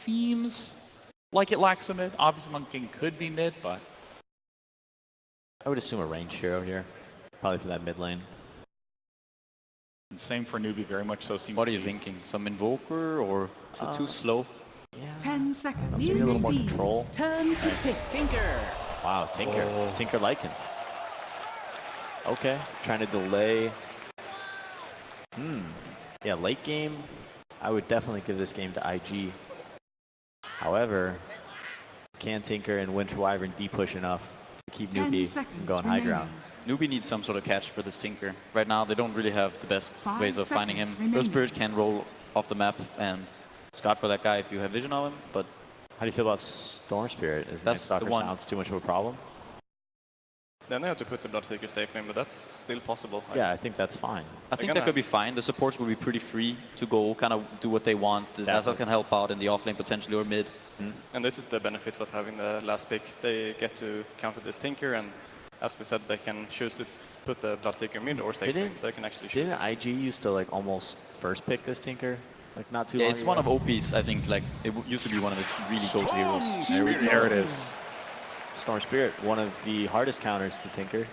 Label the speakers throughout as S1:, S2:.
S1: seems like it lacks a mid. Obviously, Monkey King could be mid, but
S2: I would assume a ranged hero here, probably for that mid lane.
S1: and same for Newbee, very much so.
S3: What are you thinking? Some Invoker, or is it too slow?
S2: Yeah.
S4: 10 seconds.
S2: Maybe a little more control.
S4: Turn to pick.
S3: Tinker!
S2: Wow, Tinker. Tinker liking. Okay, trying to delay. Yeah, late game, I would definitely give this game to IG. However, can Tinker and Winter Wyvern D-push enough to keep
S4: 10
S2: Newbee
S4: seconds
S2: from going high ground?
S3: Newbee needs some sort of catch for this Tinker. Right now, they don't really have the best
S4: 5
S3: ways of finding him.
S4: seconds remaining.
S3: Earth Spirit can roll off the map and scout for that guy if you have vision of him, but
S2: How do you feel about Storm Spirit? Is
S3: That's
S2: Night
S3: the
S2: Stalker
S3: one.
S2: sounds too much of a problem?
S5: Then they have to put the Bloodseeker safe in, but that's still possible.
S2: Yeah, I think that's fine.
S3: I think that could be fine. The supports will be pretty free to go kind of do what they want. The Dazzle can help out in the offlane potentially or mid.
S5: And this is the benefits of having the last pick. They get to counter this Tinker, and as we said, they can choose to put the Bloodseeker mid or safe lane, so they can actually choose.
S2: Didn't IG used to like almost first pick this Tinker? Like not too
S3: Yeah,
S2: long
S3: it's
S2: ago?
S3: one of OP's, I think, like, it used to be one of his really go-to heroes.
S1: there it is.
S2: Storm Spirit, one of the hardest counters to Tinker.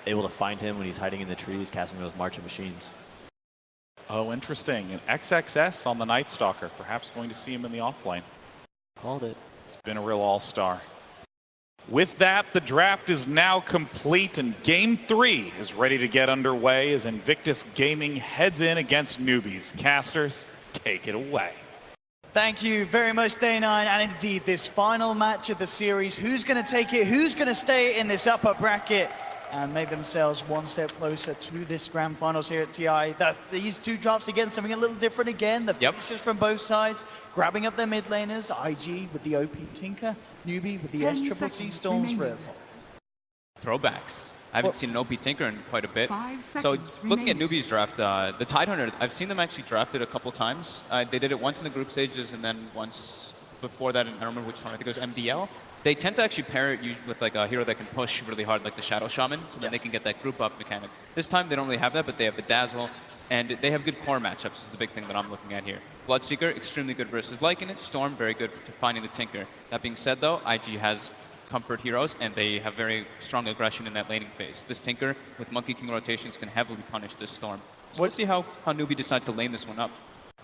S2: Able to find him when he's hiding in the trees, casting those marching machines.
S1: Oh, interesting. An XXS on the Night Stalker. Perhaps going to see him in the offlane.
S2: Called it.
S1: It's been a real all-star. With that, the draft is now complete, and Game 3 is ready to get underway as Invictus Gaming heads in against Newbies. Casters, take it away.
S6: Thank you very much, Day9, and indeed this final match of the series. Who's going to take it? Who's going to stay in this upper bracket and make themselves one step closer to this grand finals here at TI? These two drafts, again, something a little different again. The finishers from both sides, grabbing up their mid laners. IG with the OP Tinker, Newbee with the
S4: 10
S6: SCCC
S4: seconds
S6: Storms
S4: remaining.
S6: River.
S7: Throwbacks. I haven't seen an OP Tinker in quite a bit.
S4: 5
S7: So
S4: seconds
S7: looking at
S4: remaining.
S7: Newbee's draft, the Tidehunter, I've seen them actually drafted a couple times. They did it once in the group stages and then once before that, and I don't remember which one, I think it was MDL. They tend to actually pair it with like a hero that can push really hard, like the Shadow Shaman, so then they can get that group up mechanic. This time they don't really have that, but they have the Dazzle, and they have good core matchups is the big thing that I'm looking at here. Bloodseeker, extremely good versus Lycan. Storm, very good for finding the Tinker. That being said though, IG has comfort heroes, and they have very strong aggression in that laning phase. This Tinker with Monkey King rotations can heavily punish this Storm. So we'll see how Newbee decides to lane this one up.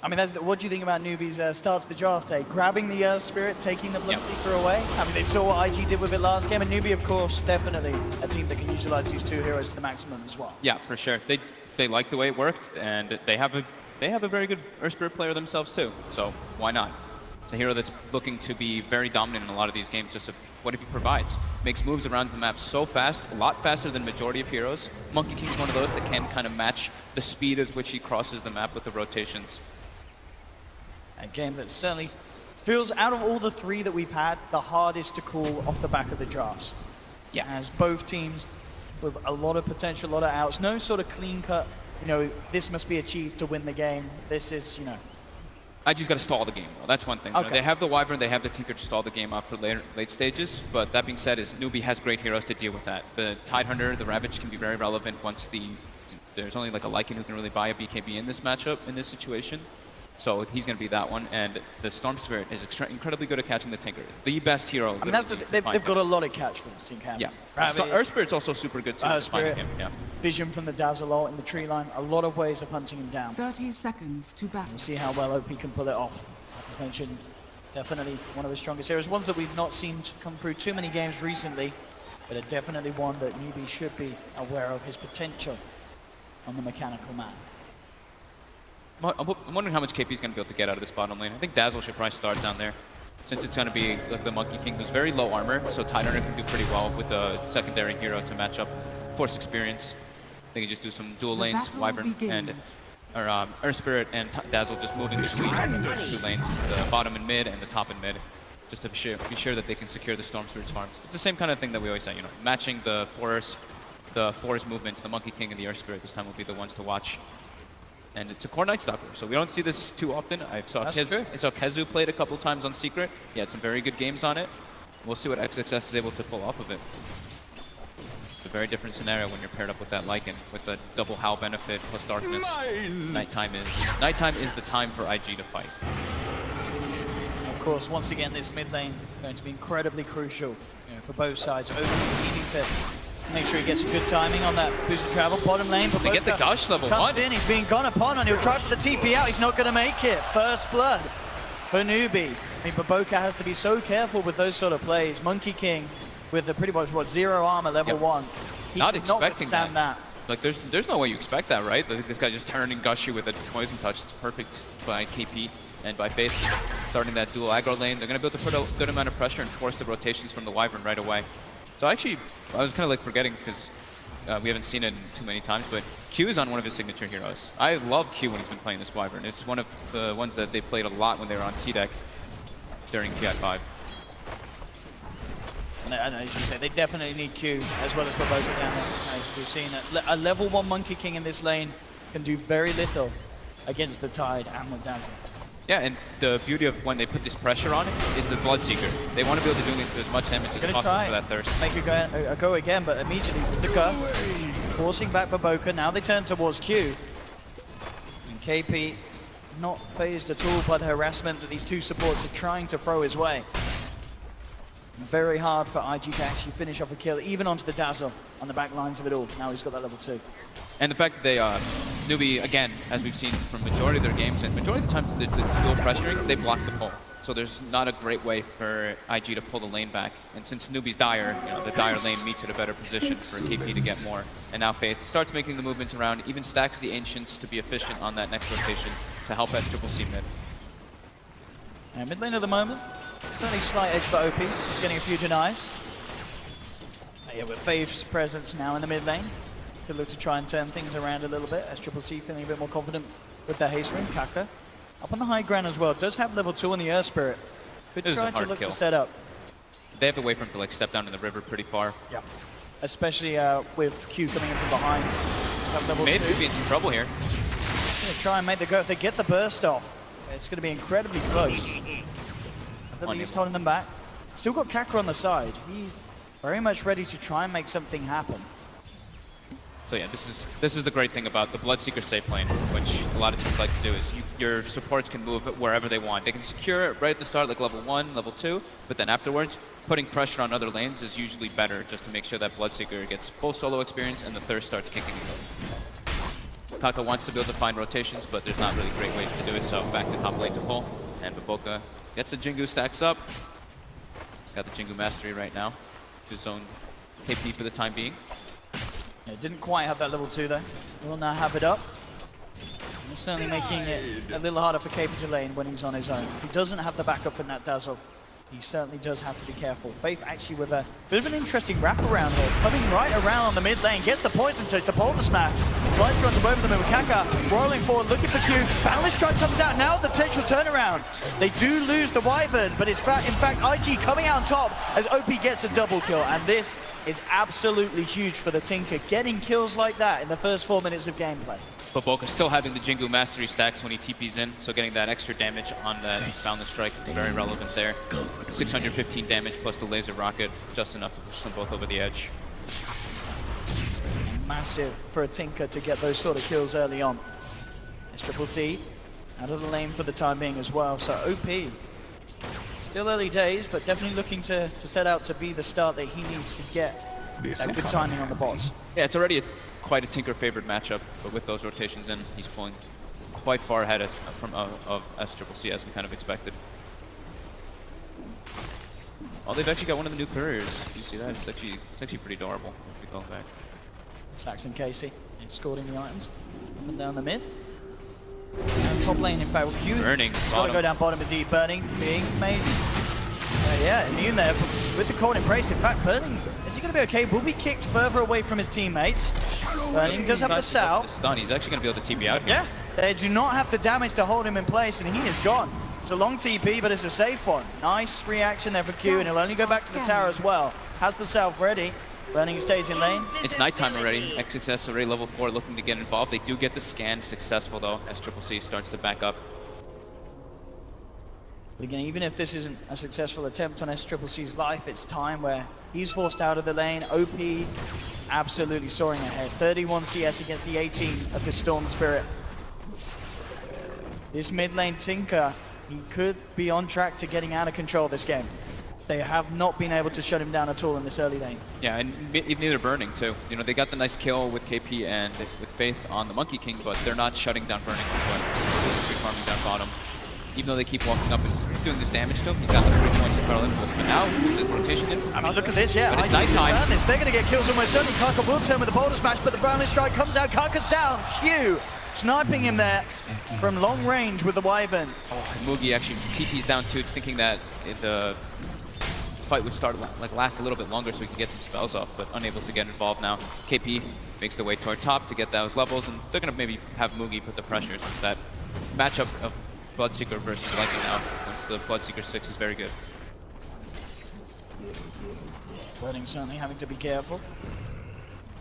S6: I mean, what do you think about Newbee's start to the draft day? Grabbing the Earth Spirit, taking the Bloodseeker away? I mean, they saw what IG did with it last game, and Newbee, of course, definitely a team that can utilize these two heroes to the maximum as well.
S7: Yeah, for sure. They like the way it worked, and they have a very good Earth Spirit player themselves too. So why not? It's a hero that's looking to be very dominant in a lot of these games, just of what he provides. Makes moves around the map so fast, a lot faster than majority of heroes. Monkey King's one of those that can kind of match the speed at which he crosses the map with the rotations.
S6: A game that certainly feels, out of all the three that we've had, the hardest to call off the back of the drafts.
S7: Yeah.
S6: As both teams with a lot of potential, a lot of outs. No sort of clean cut, this must be achieved to win the game. This is,
S7: IG's got to stall the game, though. That's one thing.
S6: Okay.
S7: They have the Wyvern, they have the Tinker to stall the game out for late stages, but that being said, Newbee has great heroes to deal with that. The Tidehunter, the Ravage can be very relevant once there's only like a Lycan who can really buy a BKB in this matchup, in this situation. So he's going to be that one, and the Storm Spirit is incredibly good at catching the Tinker. The best hero.
S6: I mean, they've got a lot of catch for this team,
S7: Yeah.
S6: Ravage,
S7: Earth Spirit's also super good too.
S6: Earth Spirit,
S7: him. Yeah.
S6: Vision from the Dazzle ult in the tree line. A lot of ways of hunting him down.
S4: 30 seconds to battle.
S6: We'll see how well OP can pull it off. As mentioned, definitely one of the strongest heroes. Ones that we've not seen come through too many games recently, but definitely one that Newbee should be aware of his potential on the mechanical man.
S7: I'm wondering how much KP is going to be able to get out of this bottom lane. I think Dazzle should probably start down there, since it's going to be like the Monkey King, who's very low armor, so Tidehunter can do pretty well with a secondary hero to match up Force experience. They can just do some dual lanes,
S4: battle
S7: Wyvern
S4: begins.
S7: and Earth Spirit and Dazzle just moving between two lanes, the bottom and mid and the top and mid, just to be sure that they can secure the Storm Spirit's farms. It's the same kind of thing that we always say, matching the forest movements, the Monkey King and the Earth Spirit this time will be the ones to watch. And it's a core Night Stalker, so we don't see this too often. I saw Kezu played a couple times on Secret. He had some very good games on it. We'll see what XXS is able to pull off of it. It's a very different scenario when you're paired up with that Lycan, with the double Howl benefit plus darkness. Nighttime is the time for IG to fight.
S6: Of course, once again, this mid lane going to be incredibly crucial for both sides. Open needing to make sure he gets a good timing on that boost of travel. Bottom lane, but
S7: They get the gush level
S6: comes
S7: 1.
S6: in, he's being gone upon, and he'll try for the TP out. He's not going to make it. First blood for Newbee. I mean, Baboka has to be so careful with those sort of plays. Monkey King with the pretty much, 0 armor, level 1. He
S7: Not
S6: could
S7: expecting
S6: withstand that.
S7: Like, there's no way you expect that, right? This guy just turned and gushed you with a poison touch. It's perfect by KP and by Faith starting that dual aggro lane. They're going to be able to put a good amount of pressure and force the rotations from the Wyvern right away. So actually, I was kind of like forgetting because we haven't seen it too many times, but Q is on one of his signature heroes. I love Q when he's been playing this Wyvern. It's one of the ones that they played a lot when they were on C-Deck during TI5.
S6: And as you say, they definitely need Q as well as Baboka down there. As we've seen, a level 1 Monkey King in this lane can do very little against the Tide and with Dazzle.
S7: Yeah, and the beauty of when they put this pressure on it is the Bloodseeker. They want to be able to do as much damage as possible for that thirst.
S6: Make a go again, but immediately Baboka forcing back Baboka. Now they turn towards Q. And KP not phased at all by the harassment that these two supports are trying to throw his way. Very hard for IG to actually finish off a kill, even onto the Dazzle on the back lines of it all. Now he's got that level 2.
S7: And the fact that they, Newbee, again, as we've seen from majority of their games, and majority of the times the dual pressuring, they block the pull. So there's not a great way for IG to pull the lane back. And since Newbee's dire, the dire lane meets at a better position for KP to get more. And now Faith starts making the movements around, even stacks the Ancients to be efficient on that next rotation to help SCCC mid.
S6: And mid lane at the moment, certainly slight edge for OP. He's getting a few denies. Yeah, with Faith's presence now in the mid lane, could look to try and turn things around a little bit. SCCC feeling a bit more confident with the haste ring. Kaka up on the high ground as well. Does have level 2 on the Earth Spirit. Could try to look to set up.
S7: They have to wait for him to like step down in the river pretty far.
S6: Yeah. Especially with Q coming in from behind.
S7: Mid could be in some trouble here.
S6: Gonna try and make the go. If they get the burst off, it's going to be incredibly close. I don't think he's holding them back. Still got Kaka on the side. He's very much ready to try and make something happen.
S7: So yeah, this is the great thing about the Bloodseeker safe lane, which a lot of teams like to do, is your supports can move it wherever they want. They can secure it right at the start, like level 1, level 2, but then afterwards, putting pressure on other lanes is usually better, just to make sure that Bloodseeker gets full solo experience and the thirst starts kicking in. Kaka wants to be able to find rotations, but there's not really great ways to do it, so back to top lane to pull. And Baboka gets the Jingu, stacks up. He's got the Jingu mastery right now to zone KP for the time being.
S6: Yeah, didn't quite have that level 2 though. Will now have it up. He's certainly making it a little harder for KP to lane when he's on his own. If he doesn't have the backup in that Dazzle, he certainly does have to be careful. Faith actually with a bit of an interesting wraparound here. Coming right around on the mid lane, gets the poison touch, the boulder smash. Flies onto both of them with Kaka, rolling forward, looking for Q. Boundless Strike comes out, now the potential turnaround. They do lose the Wyvern, but it's in fact IG coming out on top as OP gets a double kill. And this is absolutely huge for the Tinker, getting kills like that in the first 4 minutes of gameplay.
S7: Baboka still having the Jingu mastery stacks when he TPs in, so getting that extra damage on the Boundless Strike, very relevant there. 615 damage plus the laser rocket, just enough to push them both over the edge.
S6: Massive for a Tinker to get those sort of kills early on. SCCC out of the lane for the time being as well, so OP. Still early days, but definitely looking to set out to be the start that he needs to get that good timing on the boss.
S7: Yeah, it's already quite a Tinker favored matchup, but with those rotations in, he's pulling quite far ahead of SCCC as we kind of expected. Oh, they've actually got one of the new couriers. You see that? It's actually pretty adorable if we go back.
S6: Saxon Casey escorting the items up and down the mid. And top lane, in fact, with Q.
S7: Burning.
S6: Got to go down bottom indeed. Burning being made. Yeah, immune there with the cold embrace. In fact, Burning, is he going to be okay? Will be kicked further away from his teammates. Burning does have the Sal.
S7: Stun. He's actually going to be able to TP out here.
S6: Yeah, they do not have the damage to hold him in place, and he is gone. It's a long TP, but it's a safe one. Nice reaction there for Q, and he'll only go back to the tower as well. Has the Salve ready. Burning stays in lane.
S7: It's nighttime already. XXS already level 4 looking to get involved. They do get the scan successful though, as SCCC starts to back up.
S6: But again, even if this isn't a successful attempt on SCCC's life, it's time where he's forced out of the lane. OP absolutely soaring ahead. 31 CS against the 18 of the Storm Spirit. This mid lane Tinker he could be on track to getting out of control this game. They have not been able to shut him down at all in this early lane.
S7: Yeah, and neither Burning too. You know, they got the nice kill with KP and with Faith on the Monkey King, but they're not shutting down Burning as well. They're farming down bottom. Even though they keep walking up and doing this damage to him, he's got some 3 points of Carl Impulse. But now, with the rotation in,
S6: I mean, look at this, yeah.
S7: But it's nighttime.
S6: They're going to get kills almost certainly. Kaka will turn with the boulder smash, but the Brownless Strike comes out. Kaka's down. Q sniping him there from long range with the Wyvern.
S7: Oh, Mugi actually TP's down too, thinking that the fight would start last a little bit longer so he can get some spells off, but unable to get involved now. KP makes the way toward top to get those levels, and they're going to maybe have Mugi put the pressure since that matchup of Bloodseeker versus Lightning now, since the Bloodseeker 6 is very good.
S6: Burning certainly having to be careful.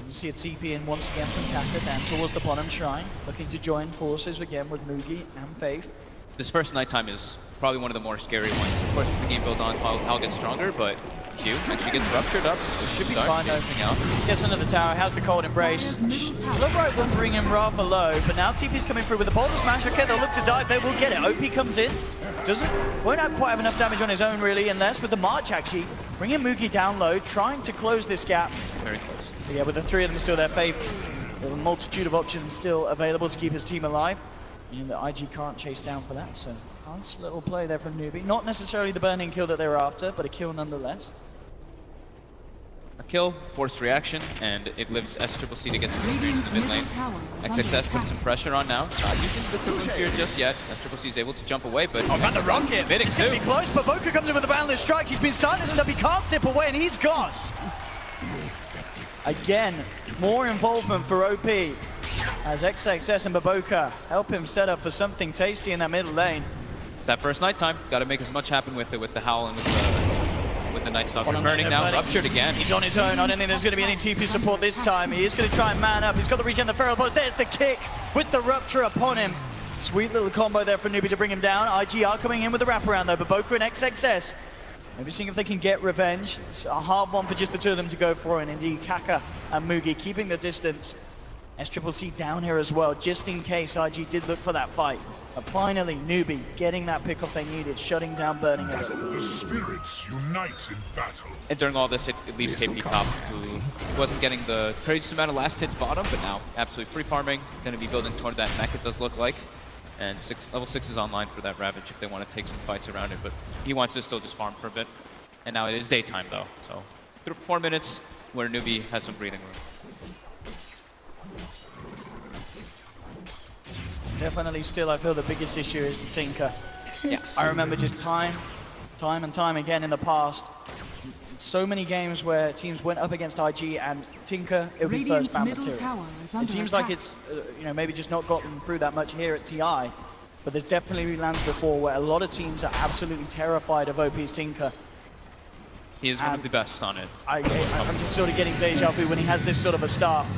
S6: You see a TP in once again from Kaka down towards the bottom shrine, looking to join forces again with Mugi and Faith.
S7: This first nighttime is probably one of the more scary ones. Of course, the game built on, I'll get stronger, but Q actually gets ruptured up.
S6: Should be fine though.
S7: Out.
S6: Gets under the tower, has the cold embrace. Look right will bring him rather low, but now TP's coming through with the boulder smash. Okay, they'll look to dive, they will get it. OP comes in, won't have quite have enough damage on his own really, unless with the March actually, bringing Mugi down low, trying to close this gap.
S7: Very close.
S6: But yeah, with the 3 of them still there, Faith, with a multitude of options still available to keep his team alive. And the IG can't chase down for that, so nice little play there from Newbee. Not necessarily the burning kill that they were after, but a kill nonetheless.
S7: A kill, forced reaction, and it lives SCCC to get some experience in the mid lane. XXS putting some pressure on now. Not using the room here just yet. SCCC is able to jump away, but
S6: And the rocket! It's going to be close, but Boka comes in with a boundless strike. He's been silenced enough, he can't zip away, and he's gone. Again, more involvement for OP as XXS and Baboka help him set up for something tasty in that middle lane.
S7: It's that first nighttime. Got to make as much happen with it, with the Howl and with the Night Stalker. Burning now, ruptured again.
S6: He's on his own. I don't think there's going to be any TP support this time. He is going to try and man up. He's got the regen, the feral buzz. There's the kick with the rupture upon him. Sweet little combo there for Newbee to bring him down. IG are coming in with the wraparound though. Baboka and XXS. Maybe seeing if they can get revenge. It's a hard one for just the 2 of them to go for, and indeed Kaka and Mugi keeping the distance. SCCC down here as well, just in case IG did look for that fight. But finally, Newbee getting that pick-off they needed, shutting down Burning.
S8: The spirits unite in battle.
S7: And during all this, it leaves KP top, who wasn't getting the craziest amount of last hits bottom, but now absolutely free farming. Going to be building toward that mech, it does look like. And level 6 is online for that Ravage if they want to take some fights around it, but he wants to still just farm for a bit. And now it is daytime though, so 4 minutes where Newbee has some breathing room.
S6: Definitely still, I feel the biggest issue is the Tinker.
S7: Yes.
S6: I remember just time and time again in the past, so many games where teams went up against IG and Tinker, it would be first ban material. It seems like it's, maybe just not gotten through that much here at TI, but there's definitely been lands before where a lot of teams are absolutely terrified of OP's Tinker.
S7: He is one of the best on it.
S6: I'm just sort of getting deja vu when he has this sort of a start.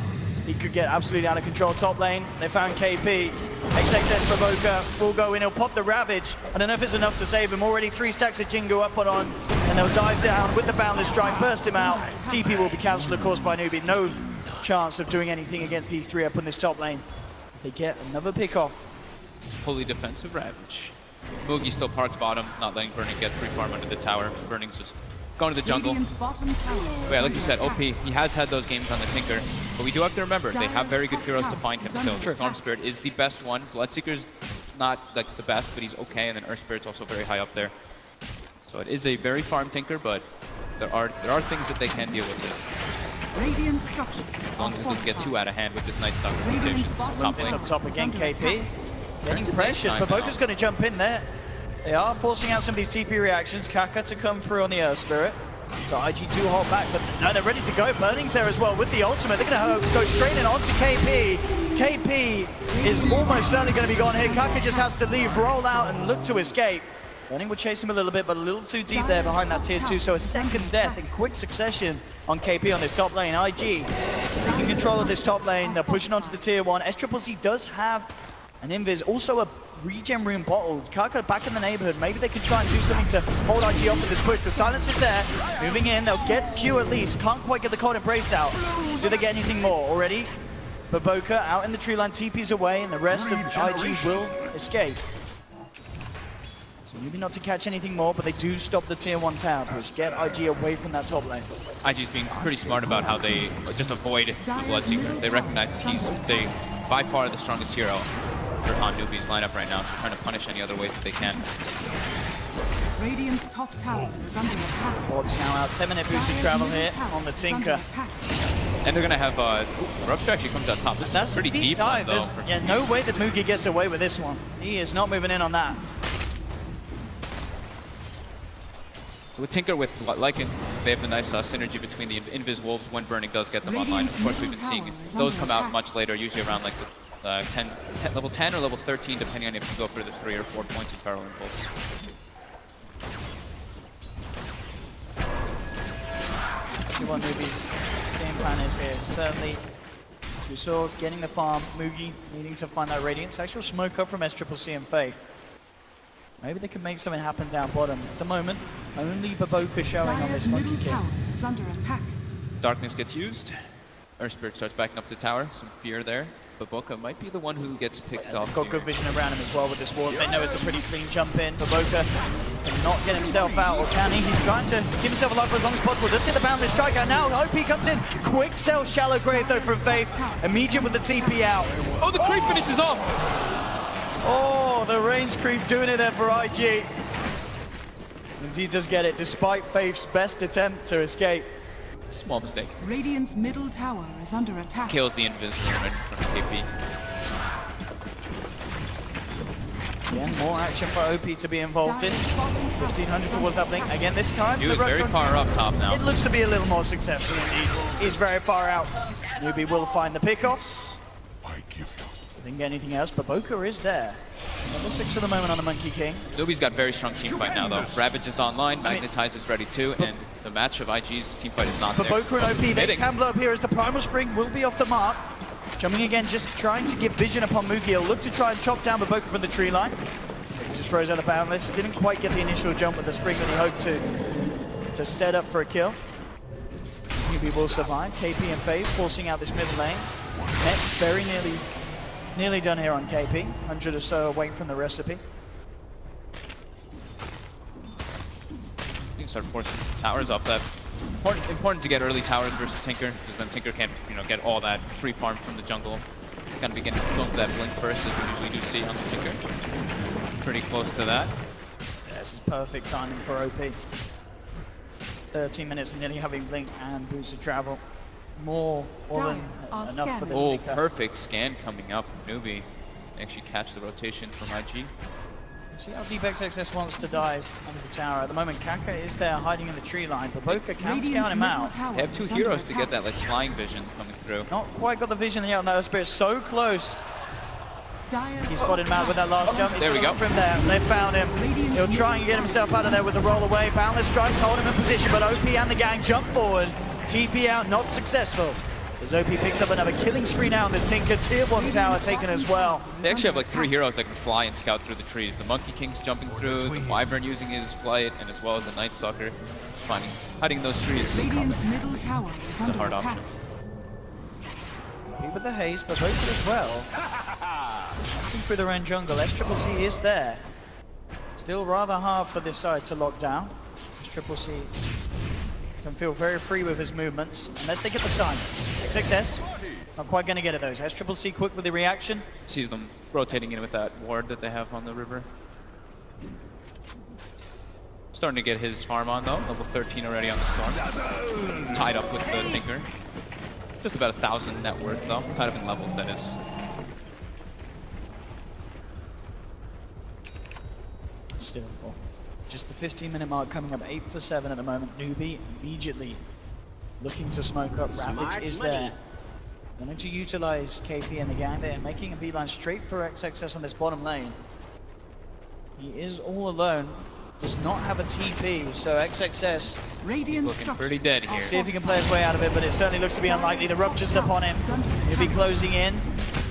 S6: He could get absolutely out of control top lane. They found KP. XXS Baboka will go in. He'll pop the Ravage. I don't know if it's enough to save him. Already 3 stacks of Jingu up on. And they'll dive down with the Boundless Strike, burst him out. TP will be cancelled, of course, by Newbee. No chance of doing anything against these 3 up on this top lane. As they get another pick off.
S7: Fully defensive Ravage. Mugi still parked bottom, not letting Burning get free farm under the tower. Burning's just going to the jungle. Yeah, like you said, OP, he has had those games on the Tinker, but we do have to remember, they have very good heroes to find him still. Storm Spirit is the best one. Bloodseeker's not like the best, but he's okay, and then Earth Spirit's also very high up there. So it is a very farm Tinker, but there are things that they can deal with it.
S4: Radiant structures
S7: As long as it doesn't get too out of hand with this Night Stalker rotations. Top
S6: This
S7: lane.
S6: up top again, KP. Getting pressured. Baboka's going to jump in there. They are forcing out some of these TP reactions. Kaka to come through on the Earth Spirit. So IG do hold back, but no, they're ready to go. Burning's there as well with the ultimate. They're going to go straight in onto KP. KP is almost certainly going to be gone here. Kaka just has to leave, roll out, and look to escape. Burning will chase him a little bit, but a little too deep there behind that tier 2. So a second death in quick succession on KP on this top lane. IG taking control of this top lane. They're pushing onto the tier 1. SCCC does have an invis, also a regen room bottled. Kaka back in the neighborhood. Maybe they could try and do something to hold IG off with this push. The silence is there. Moving in. They'll get Q at least. Can't quite get the cold embrace out. Do they get anything more already? Baboka out in the tree line. TP's away, and the rest of IG will escape. Maybe not to catch anything more, but they do stop the tier 1 tower push, get IG away from that top lane.
S7: IG's being pretty smart about how they just avoid the Bloodseeker. They recognize that he's by far the strongest hero on Newbee's lineup right now, so they're trying to punish any other ways that they can.
S4: Radiant's top tower is under attack.
S6: Ward's now out. 10-minute boosted travel here on the Tinker.
S7: And they're going to have Rupture actually comes out top. This
S6: That's
S7: is pretty
S6: a deep
S7: deep
S6: dive.
S7: though.
S6: There's no way that Mugi gets away with this one. He is not moving in on that.
S7: So with Tinker, with Lycan, they have the nice synergy between the Invis Wolves when burning does get them online. Of course, we've been seeing those come out much later, usually around like the level 10 or level 13, depending on if you go for the 3 or 4 points of Feral Impulse.
S6: See what Newbee's game plan is here. Certainly, as we saw, getting the farm, Mugi needing to find that Radiance. Actual smoke up from SCCC and Faye. Maybe they can make something happen down bottom. At the moment, only Baboka showing on this
S4: Dire's
S6: Monkey
S4: middle
S6: King.
S4: tower is under attack.
S7: Darkness gets used. Earth Spirit starts backing up the tower. Some fear there. Baboka might be the one who gets picked off.
S6: Got good vision around him as well with this ward. They know it's a pretty clean jump in. Baboka cannot get himself out, or can he? He's trying to give himself alive for as long as possible. Let's get the boundless strike out now. OP comes in. Quick sell, shallow grave though from Faith. Immediate with the TP out.
S7: Oh, the creep finishes off!
S6: Oh, the range creep doing it there for IG. Indeed does get it, despite Faith's best attempt to escape.
S7: Small mistake.
S4: Radiant's middle tower is under attack.
S7: Kills the Invis right from the KP.
S6: Again, more action for OP to be involved in. 1500 towards that blink. Again, this time,
S7: He was very far up top now.
S6: it looks to be a little more successful indeed. He's very far out. Newbee will find the pickoff.
S8: I give you.
S6: Didn't get anything else, but Boka is there. Level 6 at the moment on the Monkey King.
S7: Newbee's got very strong team fight now though. Ravage is online, Magnetize is ready too, and the match of IG's team fight is not
S6: But
S7: there.
S6: Boka and OP, they
S7: Hitting.
S6: can blow up here as the Primal Spring will be off the mark. Jumping again, just trying to give vision upon Mugi. He'll look to try and chop down Baboka from the tree line. He just throws out the boundless. Didn't quite get the initial jump with the spring that he hoped to set up for a kill. Newbee will survive. KP and Faye forcing out this middle lane. Net very nearly done here on KP. 100 or so away from the recipe.
S7: You can start forcing towers up. That important to get early towers versus Tinker, because then Tinker can't get all that free farm from the jungle. He's gonna be going for that blink first, as we usually do see on the Tinker. Pretty close to that.
S6: Yeah, this is perfect timing for OP. 13 minutes and nearly having blink and boosted travel. More than enough for this
S7: Oh,
S6: Tinker.
S7: perfect scan coming up from Newbee. Actually catch the rotation from IG.
S6: See how deep XXS wants to dive under the tower. At the moment, Kaka is there hiding in the tree line, but Boka can scout him out.
S7: They have 2 heroes to get that like flying vision coming through.
S6: Not quite got the vision yet on that Spirit. So close. He spotted him out with that last jump. He's
S7: There we go.
S6: From there. They found him. He'll try and get himself out of there with the roll away. Boundless strike, hold him in position, but OP and the gang jump forward. TP out, not successful. As OP picks up another killing spree now on this Tinker. Tier 1 tower taken as well.
S7: They actually have like 3 heroes that can fly and scout through the trees. The Monkey King's jumping through, the Wyvern using his flight, and as well as the Night Stalker hiding those trees.
S4: Radiant's middle tower is under
S7: hard
S4: attack.
S7: option.
S6: With the haste, but Boka as well. Passing through the Ren jungle. SCCC is there. Still rather hard for this side to lock down. SCCC can feel very free with his movements, unless they get the silence. Success. Not quite going to get it though. SCCC quick with the reaction.
S7: Sees them rotating in with that ward that they have on the river. Starting to get his farm on though. Level 13 already on the storm. Tied up with the Tinker. Just about 1,000 net worth though. Tied up in levels, that is.
S6: Still, just the 15-minute mark coming up. 8 for 7 at the moment. Newbee immediately looking to smoke up. Ravage is there. Wanting to utilize KP and the gang there, making a beeline straight for XXS on this bottom lane. He is all alone. Does not have a TP, so XXS
S4: Radiant
S7: looking pretty dead here.
S6: see if he can play his way out of it, but it certainly looks to be unlikely. The rupture's upon him. He'll be closing in.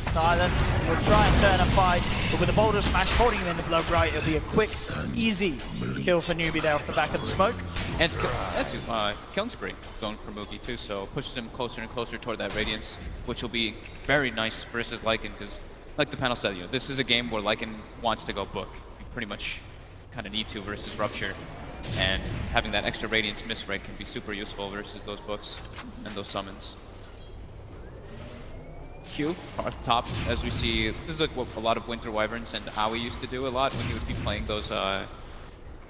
S6: Silence. We'll try and turn a fight, but with a boulder smash holding him in the blood right, it'll be a quick, easy kill for Newbee there off the back of the smoke.
S7: And that's killing spree going for Mugi too, so pushes him closer and closer toward that Radiance, which will be very nice versus Lycan, because like the panel said, this is a game where Lycan wants to go book. He pretty much kind of need to versus Rupture. And having that extra Radiance miss rate can be super useful versus those books and those summons. Q, top, as we see, this is like what a lot of Winter Wyverns and Aoi used to do a lot when he would be playing those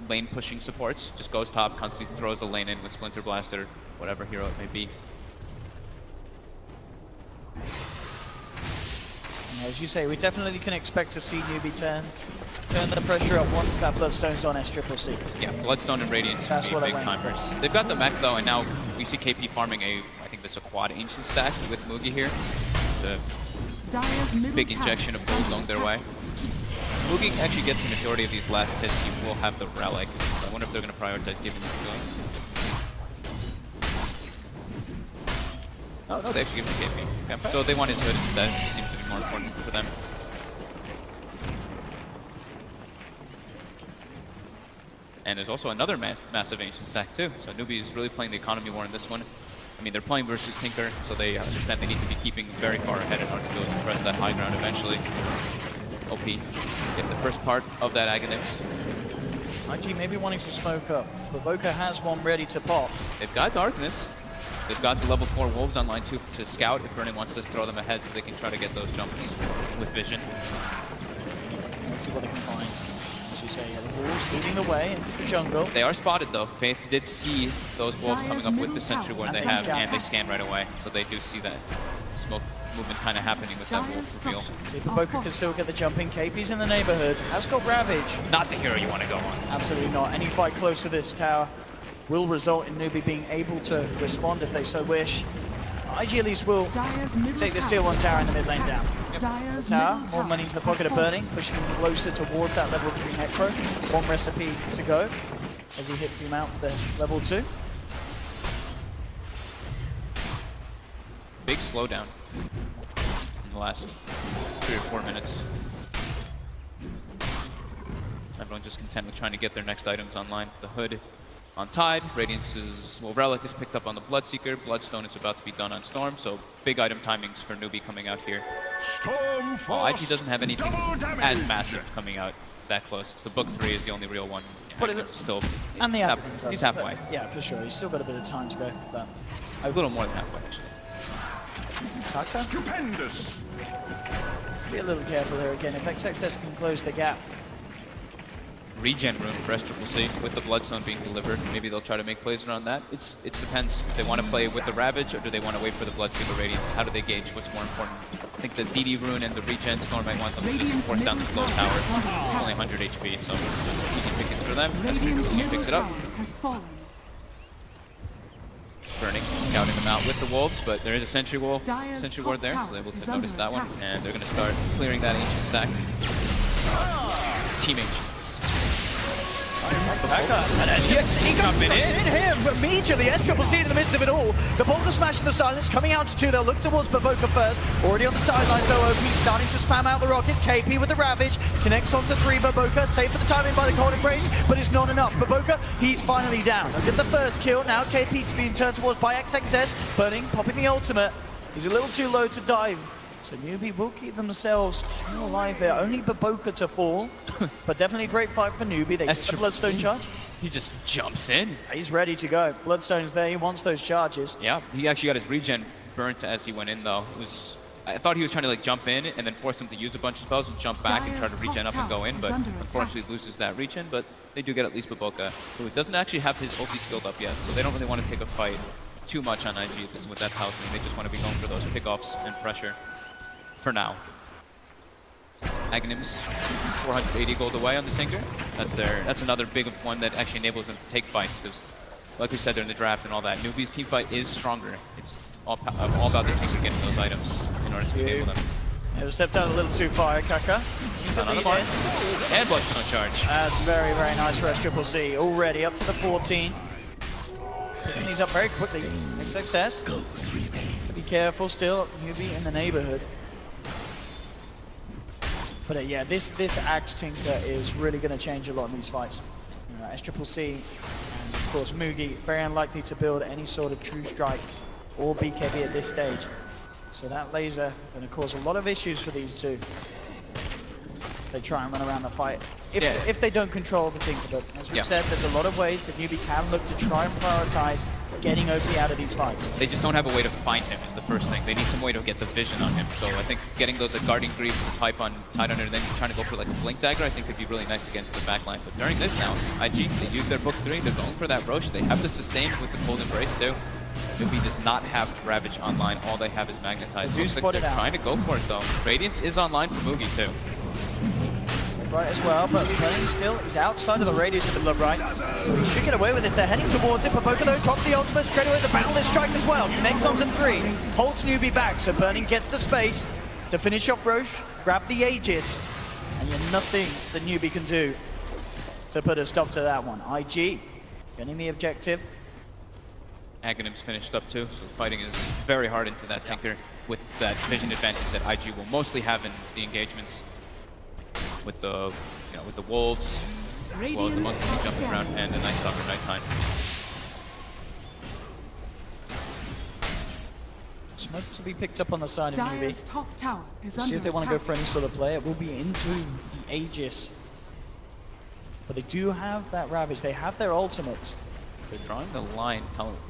S7: lane pushing supports. Just goes top, constantly throws the lane in with Splinter Blast or whatever hero it may be.
S6: As you say, we definitely can expect to see Newbee turn the pressure up once that Bloodstone's on SCCC.
S7: Yeah, Bloodstone and Radiance
S6: That's
S7: would be
S6: what I
S7: big
S6: went
S7: timers. They've got the mech though, and now we see KP farming I think this is a quad Ancient stack with Mugi here. It's a
S4: Dire's middle
S7: big
S4: tower
S7: injection of
S4: is
S7: gold
S4: under
S7: going their
S4: attack.
S7: way. Mugi actually gets the majority of these last hits. He will have the Relic. So I wonder if they're going to prioritize giving it to him. Oh no, they actually give it to KP. Okay. So they want his hood instead. It seems to be more important for them. And there's also another massive Ancient stack too. So Newbee is really playing the economy war in this one. I mean, they're playing versus Tinker, so they understand they need to be keeping very far ahead in order to be able to press that high ground eventually. OP get the first part of that Aghanim.
S6: IG maybe wanting to smoke up, but Boca has one ready to pop.
S7: They've got Darkness. They've got the level 4 Wolves online too to scout if Burning wants to throw them ahead so they can try to get those jumps with vision.
S6: Let's see what they can find. As you say, the Wolves leading the way into the jungle.
S7: They are spotted though. Faith did see those Wolves coming up with the Sentry Ward they have, and they scan right away. So they do see that smoke movement kind of happening with that Wolf reveal.
S6: See if Boca can still get the jump in. KP's in the neighborhood. Has got Ravage.
S7: Not the hero you want to go on.
S6: Absolutely not. Any fight close to this tower will result in Newbee being able to respond if they so wish. IG at least will take this tier 1 tower in the mid lane down. The tower, more money into the pocket of Burning, pushing him closer towards that level 3 Necro. One recipe to go as he hits the amount for the level 2.
S7: Big slowdown in the last 3 or 4 minutes. Everyone just content with trying to get their next items online. The Hood on Tide, Radiance is, well, Relic is picked up on the Bloodseeker, Bloodstone is about to be done on Storm, so big item timings for Newbee coming out here.
S8: Storm Force,
S7: IG doesn't have anything as massive coming out that close. It's the Book 3 is the only real one.
S6: But
S7: it's still,
S6: and the Aghanim's
S7: he's halfway.
S6: Yeah, for sure. He's still got a bit of time to go. But
S7: A little more than halfway, actually.
S6: Taka,
S8: stupendous.
S6: let's be a little careful here again. If XXS can close the gap.
S7: Regen room for SCCC with the Bloodstone being delivered. Maybe they'll try to make plays around that. It depends. If they want to play with the Ravage or do they want to wait for the Bloodseeker Radiance? How do they gauge what's more important? I think the DD rune and the Regen Storm might want them to just force down the slow tower. It's only 100 HP, so easy pickings for them. SCCC picks it up. Burning, scouting them out with the Wolves, but there is a Sentry Ward there, so they're able to notice that one. And they're going to start clearing that Ancient stack. Team Ancients.
S6: And he got in him immediately. SCCC in the midst of it all. The Boulder Smash in the silence coming out to 2. They'll look towards Bavoka first. Already on the sidelines though. OP starting to spam out the rockets. KP with the Ravage connects onto 3. Bavoka safe for the timing by the Cold Embrace, but it's not enough. Bavoka, he's finally down. Let's get the first kill. Now KP to being turned towards by XXS. Burning, popping the ultimate. He's a little too low to dive. So Newbee will keep themselves alive there. Only Bavoka to fall, but definitely a great fight for Newbee. They get the Bloodstone charge.
S7: He just jumps in.
S6: He's ready to go. Bloodstone's there. He wants those charges.
S7: Yeah, he actually got his regen burnt as he went in though. I thought he was trying to like jump in and then force him to use a bunch of spells and jump back and try to regen up and go in, but unfortunately loses that regen, but they do get at least Bavoka, who doesn't actually have his ulti skilled up yet, so they don't really want to take a fight too much on IG with that housing. They just want to be going for those pickoffs and pressure for now. Aghanims, 480 gold away on the Tinker. That's another big one that actually enables them to take fights, because like we said, they're in the draft and all that. Newbee's team fight is stronger. It's all about the Tinker getting those items in order to enable them.
S6: Yeah, stepped out a little too far, Kaka.
S7: Not on the mark. And Bloodstone charge.
S6: That's very, very nice for SCCC. Already up to the 14. Picking these up very quickly. Big success. To be careful still. Newbee in the neighborhood. But yeah, this Axe Tinker is really going to change a lot in these fights. SCCC and of course Mugi very unlikely to build any sort of true strike or BKB at this stage. So that laser going to cause a lot of issues for these two. they try and run around the fight. If they don't control the Tinker, but as we've said, there's a lot of ways that Newbee can look to try and prioritize getting OP out of these fights.
S7: They just don't have a way to find him is the first thing. They need some way to get the vision on him. So I think getting those guarding greaves, pipe on tight under, and then trying to go for like a blink dagger, I think could be really nice to get into the back line. But during this now, IG, they use their book 3, they're going for that Roche. They have the sustain with the cold embrace too. Newbee does not have Ravage online, all they have is Magnetize.
S6: Looks like they're
S7: trying to go for it though. Radiance is online for Mugi too.
S6: Right as well, but playing still is outside of the radius of the Blood Right. So he should get away with this. They're heading towards it. Paboka though drops the ultimate straight away. The Boundless Strike as well. Next on 3 holds Newbee back. So Burning gets the space to finish off Roche, grab the Aegis, and you're nothing that Newbee can do to put a stop to that one. IG getting the objective.
S7: Aghanim's finished up too, so fighting is very hard into that Tinker with that vision advantage that IG will mostly have in the engagements with the with the wolves, as well as the monkey jumping around and the Night Stalker nighttime.
S6: Smoke to be picked up on the side of
S4: Dire's
S6: Newbee.
S4: top tower is
S6: See
S4: under
S6: if they want to go
S4: attack.
S6: for any sort of play. It will be into the Aegis. But they do have that Ravage. They have their ultimates.
S7: They're drawing the line.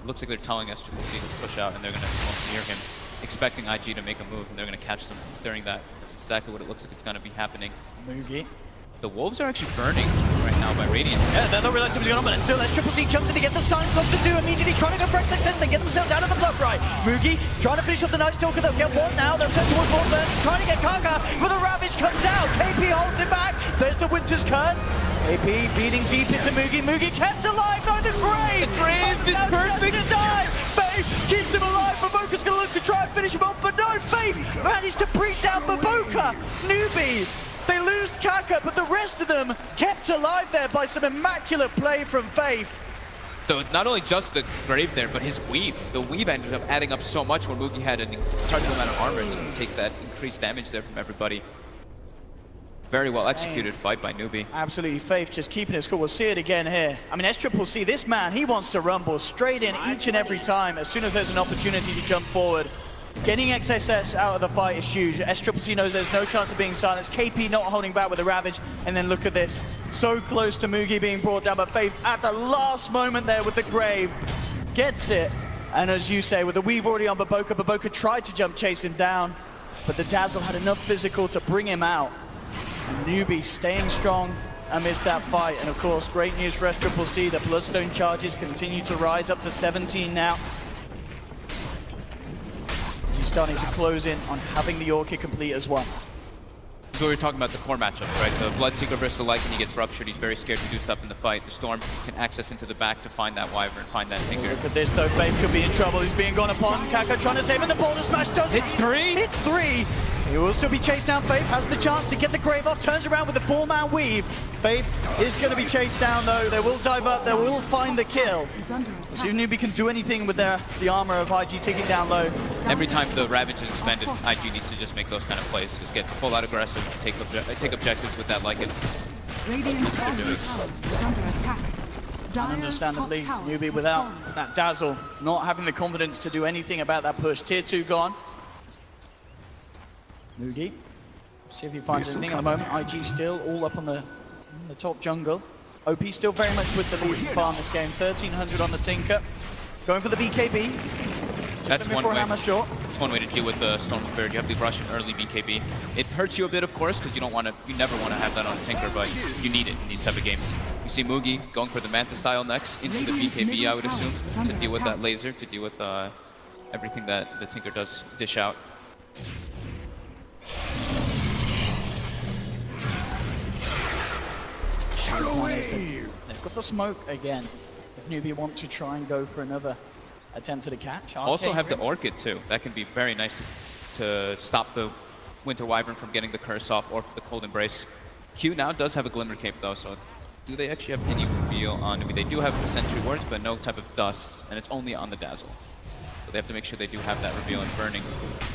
S7: Looks like they're telling SWC to push out, and they're going to smoke near him, expecting IG to make a move, and they're going to catch them during that. That's exactly what it looks like it's going to be happening.
S6: Mugi.
S7: The wolves are actually burning right now by Radiance.
S6: Yeah, they don't realize something's going on, but it's still SCCC jumps in to get the science off to do. Immediately trying to go for success. They get themselves out of the Blood Right. Mugi trying to finish off the Night Stalker. They'll get one now. They'll turn towards more burning. Trying to get Kaka, but the Ravage comes out. KP holds it back. There's the Winter's Curse. KP feeding deep into Mugi. Mugi kept alive by the grave.
S7: The grave is perfect.
S6: To die. Faith keeps him alive. Baboka's going to look to try and finish him off, but no, Faith managed to breach down Baboka. Newbee. They lose Kaka, but the rest of them kept alive there by some immaculate play from Faith.
S7: So not only just the grave there, but his weave. The weave ended up adding up so much when Mugi had an incredible amount of armor. It doesn't take that increased damage there from everybody. Very well executed fight by Newbee.
S6: Absolutely, Faith just keeping his cool. We'll see it again here. I mean, SCCC, this man, he wants to rumble straight in each and every time as soon as there's an opportunity to jump forward. Getting XSS out of the fight is huge. SCCC knows there's no chance of being silenced. KP not holding back with the Ravage. And then look at this. So close to Mugi being brought down, but Faith at the last moment there with the grave gets it. And as you say, with the weave already on Baboka, Baboka tried to jump chase him down, but the Dazzle had enough physical to bring him out. And Newbee staying strong amidst that fight. And of course, great news for SCCC. The Bloodstone charges continue to rise up to 17 now. He's starting to close in on having the Orchid complete as well.
S7: This is what we were talking about, the core matchup, right? The Bloodseeker versus the Lycan, he gets ruptured. He's very scared to do stuff in the fight. The Storm can access into the back to find that Wyvern, find that Tinker.
S6: Look at this though, Faith could be in trouble. He's being gone upon. Kaka trying to save it. The Boulder Smash does it.
S7: It's 3.
S6: It's 3. He will still be chased down. Faith has the chance to get the grave off. Turns around with the 4-man weave. Faith is going to be chased down though. They will dive up. They will find the kill.
S4: Is under
S6: Let's see if
S4: attack.
S6: Newbee can do anything with the armor of IG taking down low.
S7: Every time the Ravage is expended, IG needs to just make those kind of plays. Just get full out aggressive, take objectives with that Lycan.
S4: Radiant's bottom tower is under attack. Dire's
S6: Understandably,
S4: top tower
S6: Newbee
S4: has
S6: without
S4: fallen.
S6: that Dazzle, not having the confidence to do anything about that push. Tier 2 gone. Mugi, see if he finds anything at the moment. IG still all up on the top jungle. OP still very much with the lead far in this game. 1300 on the Tinker. Going for the BKB.
S7: That's one way.
S6: Hammer short.
S7: That's one way to deal with the Storm Spirit. You have to rush an early BKB. It hurts you a bit, of course, because you never want to have that on a Tinker, but you need it in these type of games. You see Mugi going for the Manta style next into the BKB, I would assume, to deal with that laser, to deal with everything that the Tinker does dish out.
S6: They've got the smoke again. If Newbee want to try and go for another attempt at a catch.
S7: Also
S6: Arcane
S7: have the
S6: Ring.
S7: Orchid too. That can be very nice to stop the Winter Wyvern from getting the curse off or the Cold Embrace. Q now does have a Glimmer Cape though, so do they actually have any reveal on Newbee? They do have the Sentry Wards, but no type of dust, and it's only on the Dazzle. So they have to make sure they do have that reveal and burning.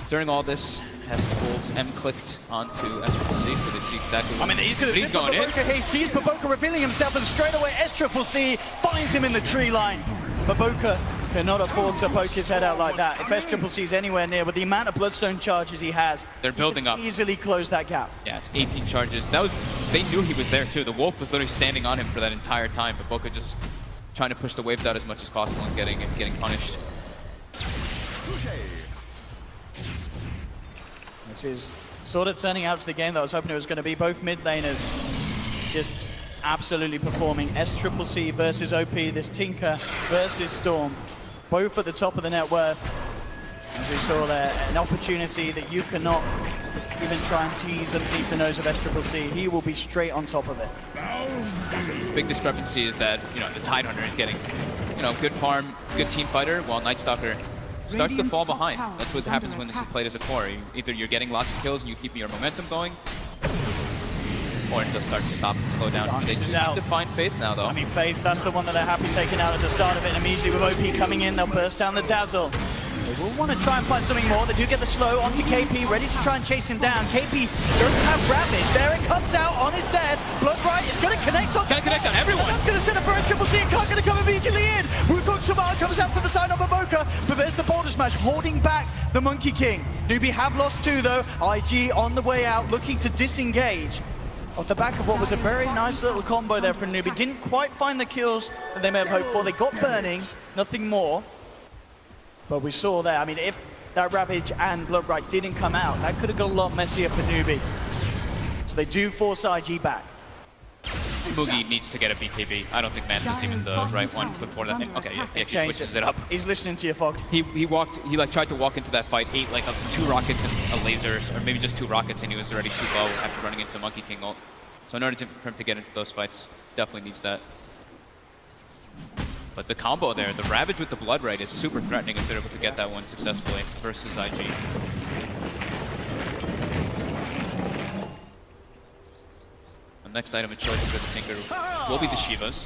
S7: During all this, has Wolves M-clicked onto SCCC, so they see exactly what he's going in.
S6: He sees Baboka revealing himself, and straight away SCCC finds him in the tree line. Baboka Cannot afford to poke his head out like that. If SCCC is anywhere near, with the amount of Bloodstone charges he has,
S7: They're building up.
S6: Easily close that gap.
S7: Yeah, it's 18 charges. They knew he was there too. The Wolf was literally standing on him for that entire time, but Boca just trying to push the waves out as much as possible and getting punished.
S6: This is sort of turning out to the game that I was hoping it was going to be. Both mid laners just absolutely performing. SCCC versus OP, this Tinker versus Storm, both at the top of the net worth. As we saw there, an opportunity that you cannot even try and tease underneath the nose of SCCC. He will be straight on top of it.
S7: Big discrepancy is that, you know, the Tidehunter is getting, you know, good farm, good team fighter, while Night Stalker starts to fall behind. That's what happens when this is played as a core. Either you're getting lots of kills and you keep your momentum going, or it does start to stop and slow down. They choose to find Faith now, though.
S6: I mean, Faith, that's the one that they're happy taking out at the start of it. And immediately with OP coming in, they'll burst down the Dazzle. They will want to try and find something more. They do get the slow onto KP, ready to try and chase him down. KP doesn't have Ravage. There it comes out on his dead. Bloodbright is going to connect on.
S7: Can connect on everyone.
S6: That's going to set up for SCCC and Clark going to come immediately in. Wukong Shaman comes out for the sign of Avoka, but there's the Boulder Smash holding back the Monkey King. Newbee have lost 2 though. IG on the way out, looking to disengage. Off the back of what was a very nice little combo there from Newbee. Didn't quite find the kills that they may have hoped for. They got burning, nothing more. But we saw there, I mean, if that Ravage and Bloodbright didn't come out, that could have got a lot messier for Newbee. So they do force IG back.
S7: Boogie needs to get a BKB. I don't think Manta is even the right one before that. Okay, yeah, he actually switches it up.
S6: He's listening to you, Fog.
S7: He like tried to walk into that fight, ate like 2 rockets and a laser, or maybe just 2 rockets, and he was already too low after running into Monkey King ult. So in order for him to get into those fights, definitely needs that. But the combo there, the Ravage with the Bloodbright is super threatening if they're able to get that one successfully versus IG. The next item in choice for the Tinker will be the Shivas.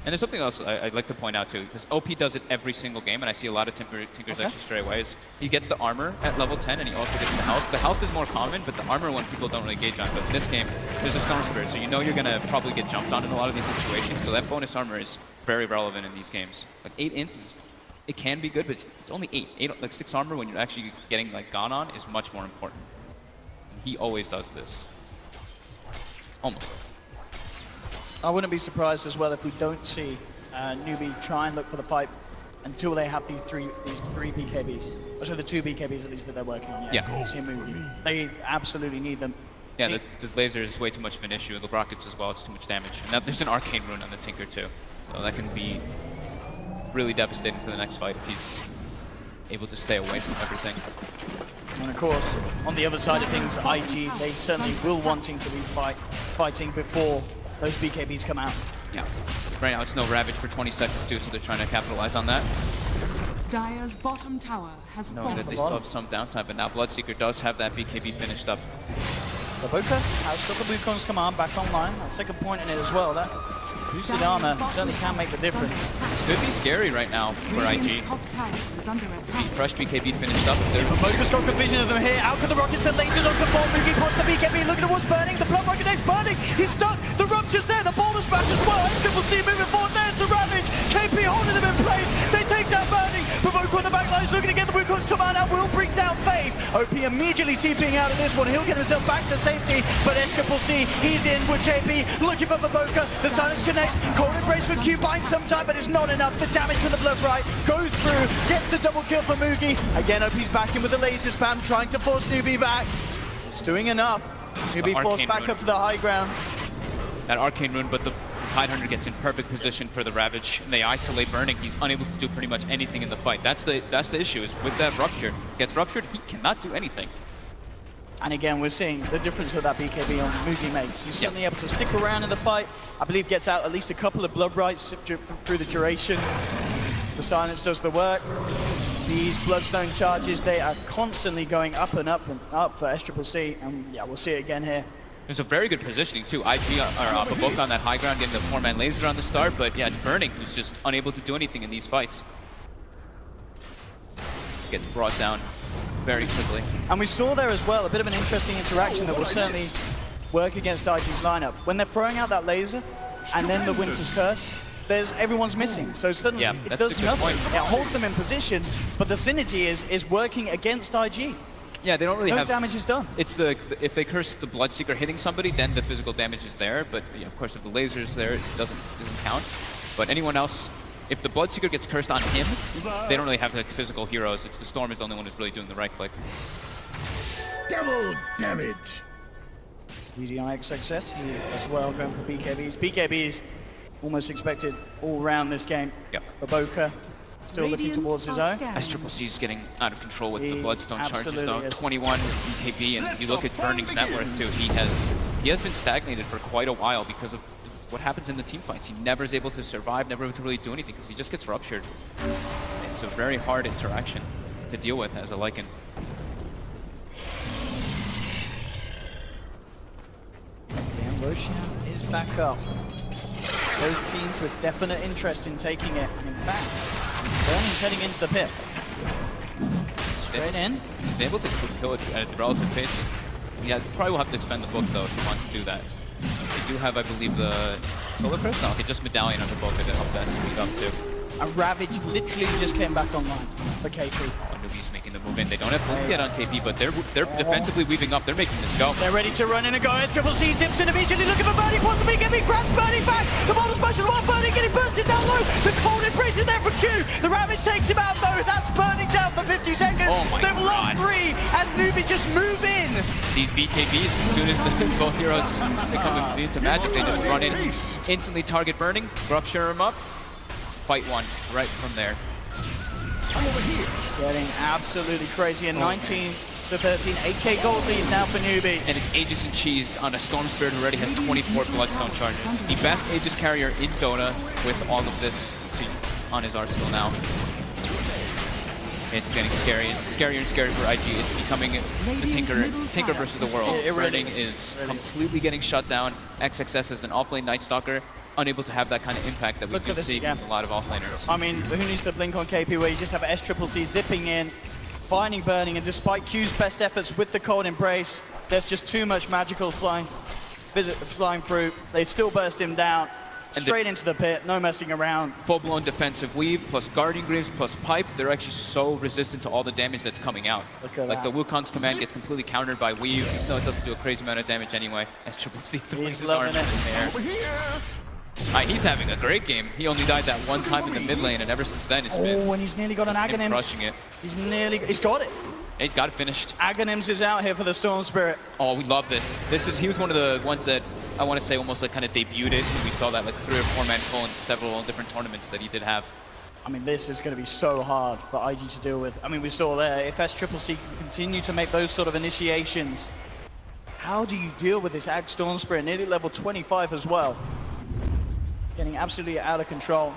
S7: And there's something else I'd like to point out too, because OP does it every single game, and I see a lot of Tinkers actually stray away, is he gets the armor at level 10 and he also gets the health. The health is more common, but the armor one people don't really gauge on. But in this game, there's a Storm Spirit, so you know you're going to probably get jumped on in a lot of these situations, so that bonus armor is very relevant in these games. Like 8 int is, it can be good, but it's only 8. Like 6 armor when you're actually getting like gone on is much more important. And he always does this. Almost.
S6: I wouldn't be surprised as well if we don't see Newbee try and look for the fight until they have these three BKBs. Or so the 2 BKBs at least that they're working on. Yeah. They absolutely need them.
S7: Yeah, the laser is way too much of an issue. The rockets as well, it's too much damage. And now there's an arcane rune on the Tinker too. So that can be really devastating for the next fight if he's able to stay away from everything.
S6: And of course, on the other side of things, IG, they certainly will wanting to be fighting before those BKBs come out.
S7: Yeah. Right now it's no Ravage for 20 seconds too, so they're trying to capitalize on that.
S4: Dire's bottom tower has
S7: Knowing that they still have some downtime, but now Bloodseeker does have that BKB finished up.
S6: Avoka has got the Wukong's command back online. That's a good point in it as well. That boosted armor certainly can make the difference.
S7: This could be scary right now for IG. Fresh BKB finished up.
S6: Avoka's got good vision of them here. Out come the rockets, the lasers onto Bolt. Moogie points the BKB. Look at what's burning. The Blood Rocket next burning. He's stuck. The Rupture's there. The Boulder Smash as well. SCCC moving forward. There's the Ravage. KP holding them in place. They take down burning. Avoka on the back line is looking to get the Wukong's command out. Will bring down Faith. OP immediately TPing out of this one. He'll get himself back to safety. But SCCC, he's in with KP. Looking for Avoka. The silence connects. Cold Embrace with Q binds sometime, but it's not enough. The damage from the Bloodbright goes through. Gets the double kill for Moogie. Again, OP's back in with the laser spam, trying to force Newbee back. It's doing enough. Newbee forced back up to the high ground.
S7: That arcane rune, but the Tidehunter gets in perfect position for the Ravage, and they isolate burning. He's unable to do pretty much anything in the fight. That's the issue, is with that Rupture. Gets ruptured, he cannot do anything.
S6: And again, we're seeing the difference that BKB on Moogie makes. He's certainly able to stick around in the fight. I believe gets out at least a couple of Bloodbrights through the duration. The silence does the work. These Bloodstone charges, they are constantly going up and up and up for SCCC. And yeah, we'll see it again here.
S7: There's a very good positioning too. IG are Avoka on that high ground, getting the 4-man laser on the start, but yeah, it's Burning who's just unable to do anything in these fights. Just gets brought down very quickly.
S6: And we saw there as well a bit of an interesting interaction that will certainly work against IG's lineup. When they're throwing out that laser and then the Winter's Curse, everyone's missing. So suddenly
S7: Yeah,
S6: it
S7: that's a
S6: does
S7: good
S6: nothing.
S7: point.
S6: It holds them in position, but the synergy is working against IG.
S7: Yeah, they don't really
S6: No
S7: have...
S6: damage is done.
S7: It's if they curse the Bloodseeker hitting somebody, then the physical damage is there. But yeah, of course, if the laser's there, it doesn't count. But anyone else, if the Bloodseeker gets cursed on him, they don't really have like physical heroes. It's the Storm is the only one who's really doing the right click.
S8: Double damage.
S6: DDI success here as well, going for BKBs. BKBs almost expected all round this game.
S7: Yep.
S6: Baboka still looking
S4: Radiant
S6: towards his
S4: are
S6: own.
S4: scaling.
S7: SCCC is getting out of control with the
S6: He
S7: Bloodstone charges
S6: absolutely
S7: though.
S6: is.
S7: 21 BKB, and you look at Burning's net worth too. He has been stagnated for quite a while because of what happens in the team fights. He never is able to survive, never able to really do anything because he just gets ruptured. It's a very hard interaction to deal with as a Lycan.
S6: And Roshan is back up. Those teams with definite interest in taking it. And in fact, Burning's heading into the pit. Straight in.
S7: He's able to kill it at a relative pace. Yeah, probably will have to expend the book though if he wants to do that. They do have, I believe, the Solar Crest? No, okay, just Medallion on the book to help that speed up too.
S6: And Ravage literally just came back online for KP.
S7: Oh, Newbee's making the move in. They don't have blink yet on KP, but they're defensively weaving up. They're making this go.
S6: They're ready to run in and go. Triple C zips in immediately, looking for Birdie. Wants the BKB, grabs Birdie back. The model smashes one. Birdie getting bursted down low. The cold embrace is there for Q. The Ravage takes him out though. That's Birdie down for 50 seconds.
S7: Oh my
S6: They've lost
S7: God.
S6: 3, and Newbee just move in.
S7: These BKBs, as soon as both heroes become immune to magic, they just run in, instantly target Burning, rupture him up, fight one right from there.
S8: I'm over here.
S6: Getting absolutely crazy. And 19 to 13, 8k gold lead now for Newbee.
S7: And it's Aegis and Cheese on a Storm Spirit who already has 24 Bloodstone charges. The best Aegis carrier in Dota with all of this on his arsenal now. It's getting scarier and scarier for IG. It's becoming the Tinker versus the world.
S6: It really
S7: Burning is completely getting shut down. XXS is an offlane Night Stalker, unable to have that kind of impact that we
S6: Look
S7: do
S6: at this
S7: see
S6: again.
S7: from a lot of offlaners.
S6: I mean, who needs to blink on KP where you just have SCCC zipping in, finding Burning, and despite Q's best efforts with the cold embrace, there's just too much magical flying through. They still burst him down.
S7: And
S6: Straight into the pit, no messing around.
S7: Full-blown defensive weave plus Guardian Greaves plus Pipe. They're actually so resistant to all the damage that's coming out.
S6: Look at
S7: like
S6: that.
S7: the Wukong's command gets completely countered by weave. No, it doesn't do a crazy amount of damage anyway. SCCC throwing
S6: He's
S7: his
S6: loving
S7: arms in the air.
S8: Over here.
S7: He's having a great game. He only died that one time in the mid lane, and ever since then it's been
S6: Oh, and he's nearly got an
S7: him
S6: Aghanim.
S7: crushing it.
S6: He's got it.
S7: He's got it finished.
S6: Aghanims is out here for the Storm Spirit.
S7: Oh, we love this. He was one of the ones that I want to say almost like kind of debuted it. We saw that like 3 or 4 man pull in several different tournaments that he did have.
S6: I mean, this is going to be so hard for IG to deal with. I mean, we saw there, if SCCC can continue to make those sort of initiations, how do you deal with this Ag Storm Spirit, nearly level 25 as well? Getting absolutely out of control.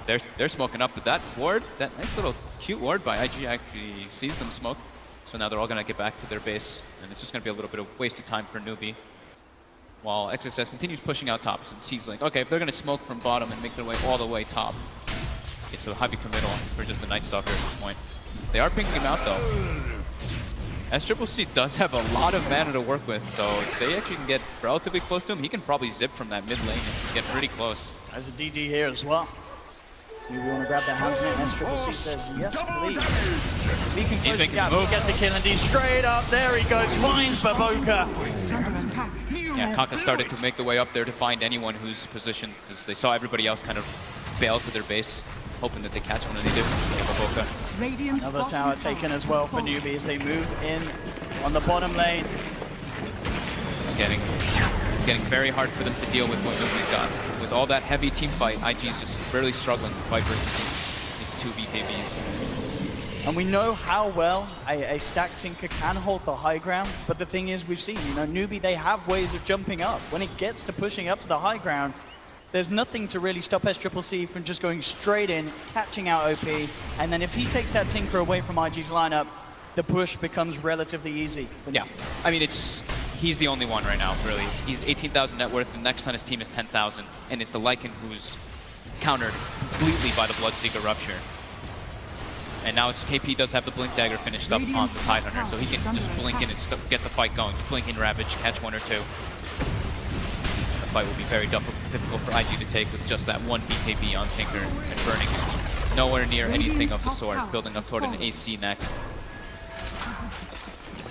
S7: They're smoking up, but that ward, that nice little cute ward by IG actually sees them smoke. So now they're all going to get back to their base, and it's just going to be a little bit of wasted time for Newbee. While XSS continues pushing out top, since he's like, okay, if they're going to smoke from bottom and make their way all the way top, it's a heavy committal for just a Night Stalker at this point. They are pinking him out though. SCCC does have a lot of mana to work with, so if they actually can get relatively close to him, he can probably zip from that mid lane and get pretty close.
S6: There's a DD here as well. You want to grab their hands in it, and SCCC says, yes, please. He can close the gap, he gets the kill, and he's straight up, there he goes, finds Baboka.
S4: Is under attack.
S7: Yeah, Kaka started to make the way up there to find anyone who's positioned, because they saw everybody else kind of bail to their base, hoping that they catch one, and they did. Get Baboka.
S4: Radiant's
S6: Another
S4: bottom
S6: tower taken as well for Newbee as they move in on the bottom lane.
S7: It's getting very hard for them to deal with what Newbee's got. With all that heavy team fight, IG is just really struggling to fight versus these 2 BKBs.
S6: And we know how well a stacked Tinker can hold the high ground, but the thing is, we've seen, Newbee, they have ways of jumping up. When it gets to pushing up to the high ground, there's nothing to really stop SCCC from just going straight in, catching out OP, and then if he takes that Tinker away from IG's lineup, the push becomes relatively easy.
S7: Yeah, I mean, he's the only one right now, really. He's 18,000 net worth, and next on his team is 10,000, and it's the Lycan who's countered completely by the Bloodseeker Rupture. And now it's KP does have the Blink Dagger finished up on the Tidehunter, so he can just blink in and get the fight going. Just blink in Ravage, catch 1 or 2. The fight will be very difficult for IG to take with just that one BKB on Tinker and burning nowhere near anything of the sort, building up toward an AC next.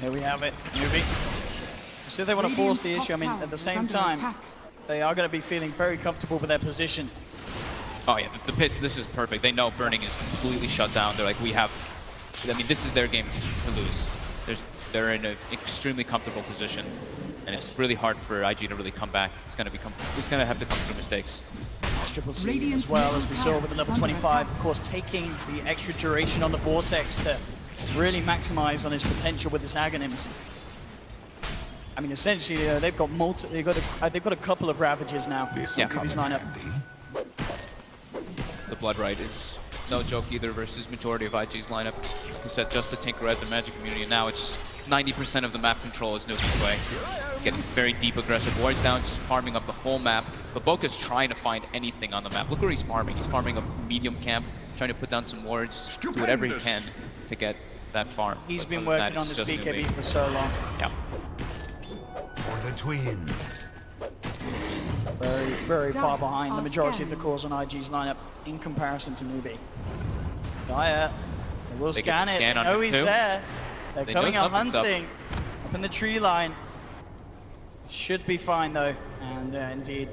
S6: Here we have it, Newbee. So they want to force the issue. I mean, at the same time, they are going to be feeling very comfortable with their position.
S7: Oh yeah, the Piss, this is perfect. They know burning is completely shut down. They're like, we have, I mean, this is their game to lose. They're in an extremely comfortable position, and it's really hard for IG to really come back. It's going to have to come through mistakes.
S6: Triple C as well, as we saw with the level 25, of course, taking the extra duration on the Vortex to really maximize on his potential with his Aghanim's. I mean, essentially, they've got a couple of Ravages now.
S7: Yeah.
S6: His lineup.
S7: The Blood Right is no joke either versus majority of IG's lineup, who said just the Tinker as the Magic Community, and now it's 90% of the map control is Newbee's way. Getting very deep aggressive wards down, just farming up the whole map. But Boca's trying to find anything on the map. Look where he's farming. He's farming a medium camp, trying to put down some wards, do whatever he can to get that farm.
S6: He's been working on this BKB for so long.
S7: Yeah.
S8: For the twins.
S6: Very, very far behind the majority of the cores on IG's lineup in comparison to Newbee. Dire, they will scan it. They know he's there. They're coming out hunting up in the tree line. Should be fine though, and indeed,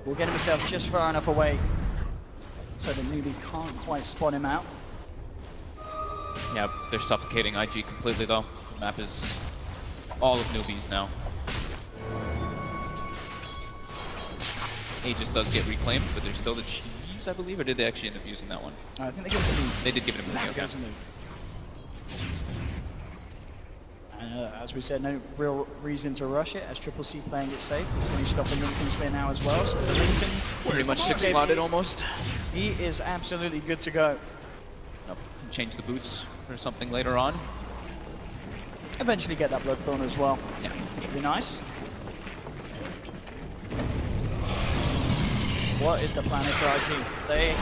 S6: will get himself just far enough away so that Newbee can't quite spot him out.
S7: Yeah, they're suffocating IG completely though. The map is all of Newbee's now. Aegis does get reclaimed, but there's still the cheese, I believe, or did they actually end up using that one?
S6: I think they give it to me.
S7: They did give it to me, okay.
S6: As we said, no real reason to rush it, as Triple C playing it safe. He's finished off the Lincoln spin now as well, so the Lincoln...
S7: Pretty much 6 slotted almost.
S6: He is absolutely good to go.
S7: Nope. Change the boots or something later on.
S6: Eventually get that Bloodthorn as well.
S7: Yeah.
S6: Which would be nice. What is the plan for IG? They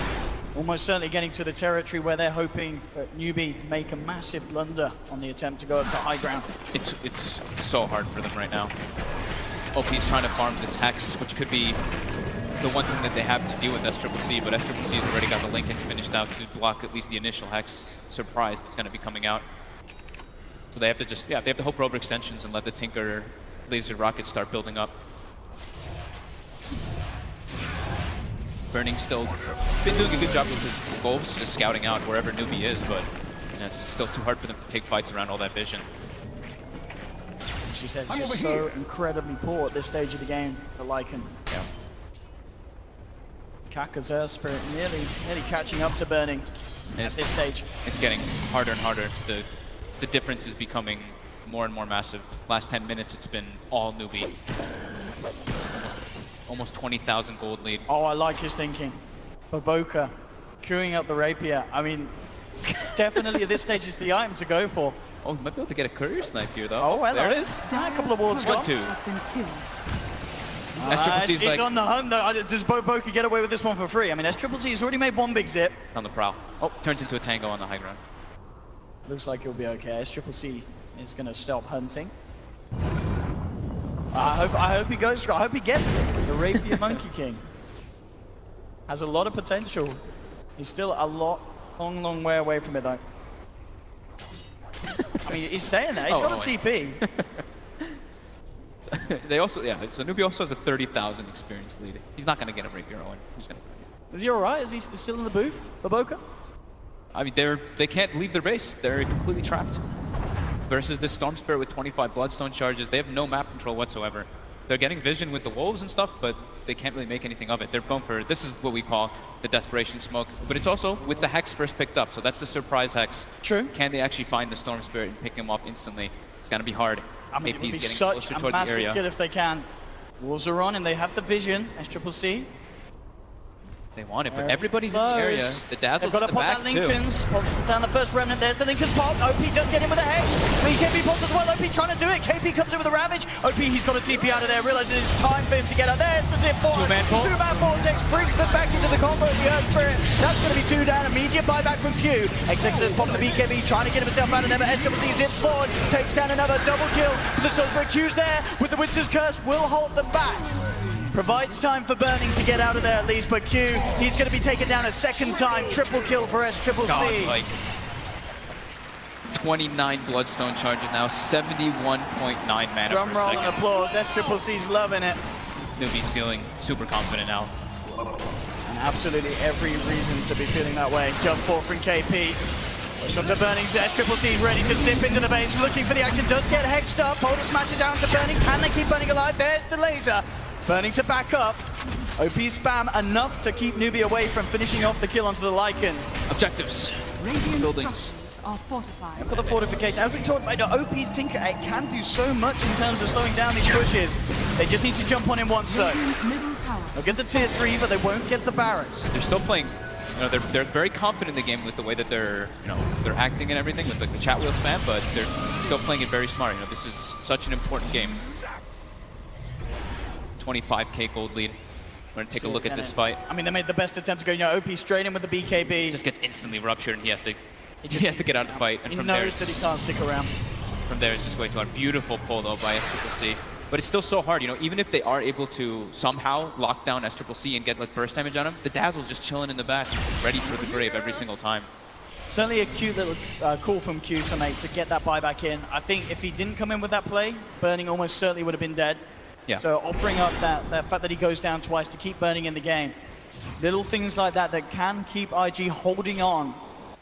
S6: almost certainly getting to the territory where they're hoping that Newbee make a massive blunder on the attempt to go up to high ground.
S7: It's so hard for them right now. OP's trying to farm this Hex, which could be the one thing that they have to deal with SCC, but SCC has already got the Lincolns finished out to block at least the initial Hex surprise that's going to be coming out. So they have to just, they have to hope for overextensions and let the Tinker laser rockets start building up. Burning still been doing a good job with his goals, just scouting out wherever Newbee is, but it's still too hard for them to take fights around all that vision.
S6: She said it's just so incredibly poor at this stage of the game, the Lycan.
S7: Yeah.
S6: Kaka's Earth Spirit nearly catching up to Burning at this stage.
S7: It's getting harder and harder. The difference is becoming more and more massive. Last 10 minutes it's been all Newbee. Almost 20,000 gold lead.
S6: Oh, I like his thinking. Baboka queuing up the rapier. I mean, definitely at this stage is the item to go for.
S7: Oh, he might be able to get a courier snipe here though.
S6: Oh, well,
S7: there it is.
S6: A couple of wards gone.
S7: 1-2.
S4: Has been killed.
S6: He's like, on the hunt though. Does Baboka get away with this one for free? I mean, SCC has already made one big zip.
S7: On the prowl. Oh, turns into a tango on the high ground.
S6: Looks like he'll be okay. SCC is going to stop hunting. I hope he goes for it. I hope he gets it. The Rapier Monkey King has a lot of potential. He's still a long way away from it though. I mean, he's staying there. He's got a TP.
S7: They also, so Newbee also has a 30,000 experience lead. He's not going to get a Rapier Owen. He's going to.
S6: Is he all right? Is he still in the booth, Baboka?
S7: I mean, they can't leave their base. They're completely trapped. Versus this Storm Spirit with 25 Bloodstone charges, they have no map control whatsoever. They're getting vision with the wolves and stuff, but they can't really make anything of it. They're going for, this is what we call the Desperation Smoke, but it's also with the Hex first picked up, so that's the surprise Hex.
S6: True.
S7: Can they actually find the Storm Spirit and pick him off instantly? It's going to be hard.
S6: I mean,
S7: AP's
S6: it would be
S7: getting
S6: such
S7: closer
S6: a
S7: toward the
S6: massive
S7: area.
S6: kill if they can. Wolves are on and they have the vision, SCC.
S7: They want it, but everybody's in the area. The Dazzle's in the back too.
S6: Pops down the first remnant. There's the Lincoln's pop. OP does get in with a Hex. BKB pops as well. OP trying to do it. KP comes in with a Ravage. OP, he's got a TP out of there. Realizes it's time for him to get out. There's the zip force. Two-man Vortex brings them back into the combo of the Earth Spirit. That's going to be 2 down. Immediate buyback from Q. XX has popped the BKB, trying to get himself out of there. But SCC zips forward. Takes down another double kill. The Soul Spirit Q's there with the Winter's Curse. Will hold them back. Provides time for Burning to get out of there at least, but Q, he's going to be taken down a second time. Triple kill for SCCC.
S7: God, like 29 Bloodstone charges now, 71.9 mana
S6: Drum
S7: per
S6: roll
S7: second.
S6: and applause. SCCC's loving it.
S7: Newbee's feeling super confident now.
S6: And absolutely every reason to be feeling that way. Jump forward from KP. Push onto Burning. SCCC ready to zip into the base, looking for the action. Does get hexed up. Boulder smashes down to Burning. Can they keep Burning alive? There's the laser. Burning to back up. OP spam enough to keep Newbee away from finishing off the kill onto the Lycan.
S7: Objectives.
S4: Radiant
S7: Buildings.
S4: structures are fortified.
S6: For the fortification, as we talked about, OP's Tinker, it can do so much in terms of slowing down these pushes. They just need to jump on him once though.
S4: Radiant's middle tower.
S6: They'll get the tier 3, but they won't get the barracks.
S7: They're still playing, you know, they're very confident in the game with the way that they're, you know, they're acting and everything with like the chat wheel spam, but they're still playing it very smart. You know, this is such an important game. 25k gold lead. We're gonna take a look at this fight.
S6: I mean, they made the best attempt to go, you know, OP straight in with the BKB.
S7: Just gets instantly ruptured, and he has to get out of the fight. And
S6: He
S7: from there,
S6: knows that he can't stick around.
S7: from there, it's just going to a beautiful pull though by SCCC. But it's still so hard, you know, even if they are able to somehow lock down SCCC and get like burst damage on him, the Dazzle's just chilling in the back, ready for the grave every single time.
S6: Certainly a cute little call from Q to get that buyback in. I think if he didn't come in with that play, Burning almost certainly would have been dead.
S7: Yeah.
S6: So offering up that fact that he goes down twice to keep Burning in the game. Little things like that that can keep IG holding on.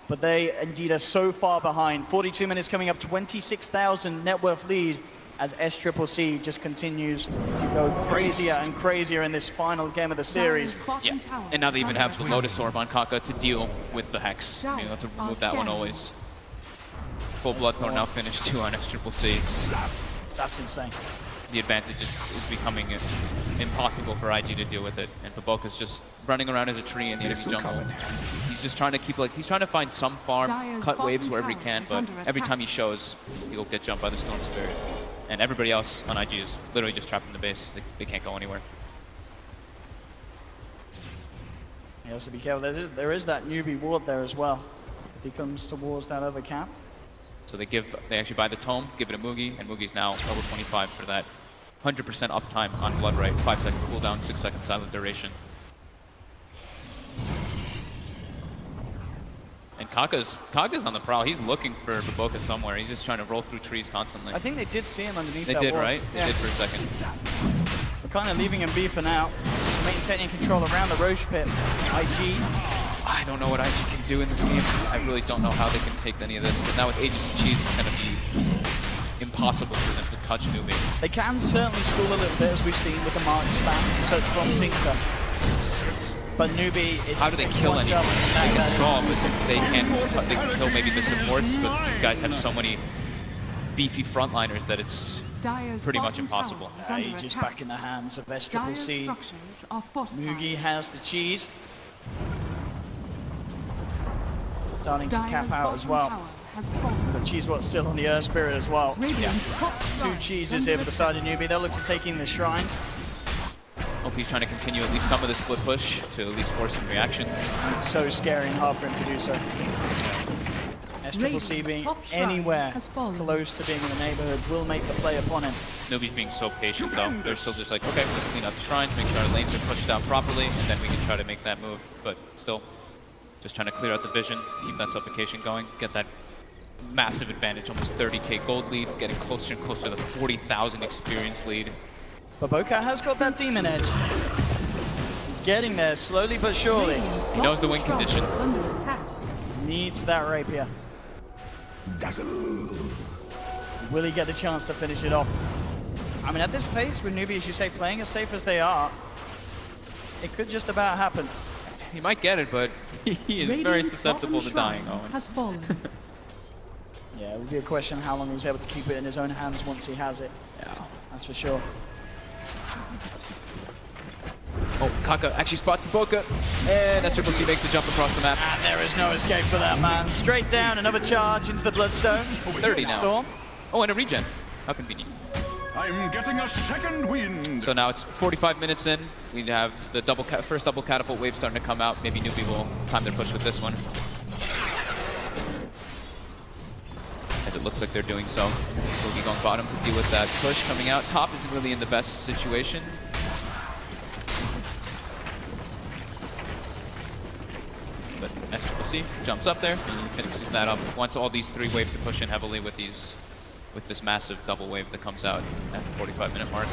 S6: But they indeed are so far behind. 42 minutes coming up, 26,000 net worth lead as SCCC just continues to go crazier and crazier in this final game of the series.
S4: Dire's bottom
S7: Yeah,
S4: tower
S7: and now they
S4: is
S7: even
S4: under
S7: have the
S4: attack.
S7: Lotus Orb on Kaka to deal with the Hex. You know, to remove that one always. Full Bloodthorn now finished 2 on SCCC.
S6: That's insane.
S7: The advantage is becoming impossible for IG to deal with it, and Baboka's just running around as a tree in the enemy jungle. He's just trying to keep he's trying to find some farm,
S4: Dire's
S7: cut waves
S4: bottom
S7: wherever he
S4: tower
S7: can,
S4: is
S7: but
S4: under
S7: every
S4: attack.
S7: time he shows, he'll get jumped by the Storm Spirit. And everybody else on IG is literally just trapped in the base. They can't go anywhere.
S6: He has to be careful. There is that Newbee ward there as well. If he comes towards that other camp.
S7: So they actually buy the Tome, give it a Mugi, and Mugi's now level 25 for that 100% uptime on Blood Right, 5-second cooldown, 6-second silent duration. And Kaka's on the prowl. He's looking for Baboka somewhere. He's just trying to roll through trees constantly.
S6: I think they did see him underneath
S7: They
S6: that
S7: did,
S6: wall.
S7: right?
S6: Yeah.
S7: They did for a second.
S6: We're kind of leaving him be for now. Maintaining control around the Roche pit. IG.
S7: I don't know what IG can do in this game. I really don't know how they can take any of this. But now with Aegis and Cheese, it's going to be impossible for them to touch Newbee.
S6: They can certainly stall a little bit, as we've seen with the March spam. So from Tinker. But Newbee...
S7: How do they kill anyone? They can stall, but they can kill maybe the supports, but these guys have so many beefy frontliners that it's
S4: Dire's
S7: pretty much
S4: bottom
S7: impossible.
S4: tower is under
S6: Aegis
S4: attack.
S6: back in the hands of
S4: Dire's
S6: SCCC.
S4: structures are fortified.
S6: Mugi has the cheese. Starting to
S4: Dire's
S6: cap out as
S4: bottom
S6: well.
S4: tower has fallen.
S6: But cheese what's still on the Earth Spirit as well.
S4: Radiant's top
S6: Two
S4: tower
S6: cheeses
S4: is
S6: here
S4: under
S6: for the side of Newbee. They'll look to taking the shrines.
S7: OP's trying to continue at least some of the split push to at least force some reaction.
S6: So scary and hard for him to do so. SCCC
S4: Radiant's
S6: being
S4: top shrine
S6: anywhere
S4: has fallen.
S6: close to being in the neighborhood will make the play upon him.
S7: Newbee's being so patient though. They're still just like, okay, let's clean out the shrines, make sure our lanes are pushed down properly, and then we can try to make that move. But still, just trying to clear out the vision, keep that suffocation going, get that massive advantage, almost 30k gold lead, getting closer and closer to the 40,000 experience lead.
S6: Baboka has got that demon edge. He's getting there slowly but surely.
S4: Radiant's
S7: He knows the
S4: bottom
S7: win
S4: structure
S7: condition.
S4: is under attack.
S6: Needs that rapier.
S8: Dazzle.
S6: Will he get the chance to finish it off? I mean, at this pace, with Newbee, as you say, playing as safe as they are, it could just about happen.
S7: He might get it, but he is very
S4: Radiant's
S7: susceptible
S4: bottom
S7: to dying,
S4: shrine
S7: Owen.
S4: has fallen.
S6: Yeah, it would be a question how long he was able to keep it in his own hands once he has it.
S7: Yeah.
S6: That's for sure.
S7: Oh, Kaka actually spots Baboka, and SCCC makes the jump across the map.
S6: And there is no escape for that man. Straight down, another charge into the Bloodstone.
S7: 30 now.
S6: Storm.
S7: Oh, and a regen. How convenient.
S8: I'm getting a second wind.
S7: So now it's 45 minutes in. We have the first double catapult wave starting to come out. Maybe Newbee will time their push with this one. As it looks like they're doing so. Boogie going bottom to deal with that push coming out. Top isn't really in the best situation. See, jumps up there and he finishes that up. Wants all these 3 waves to push in heavily with this massive double wave that comes out at the 45-minute mark.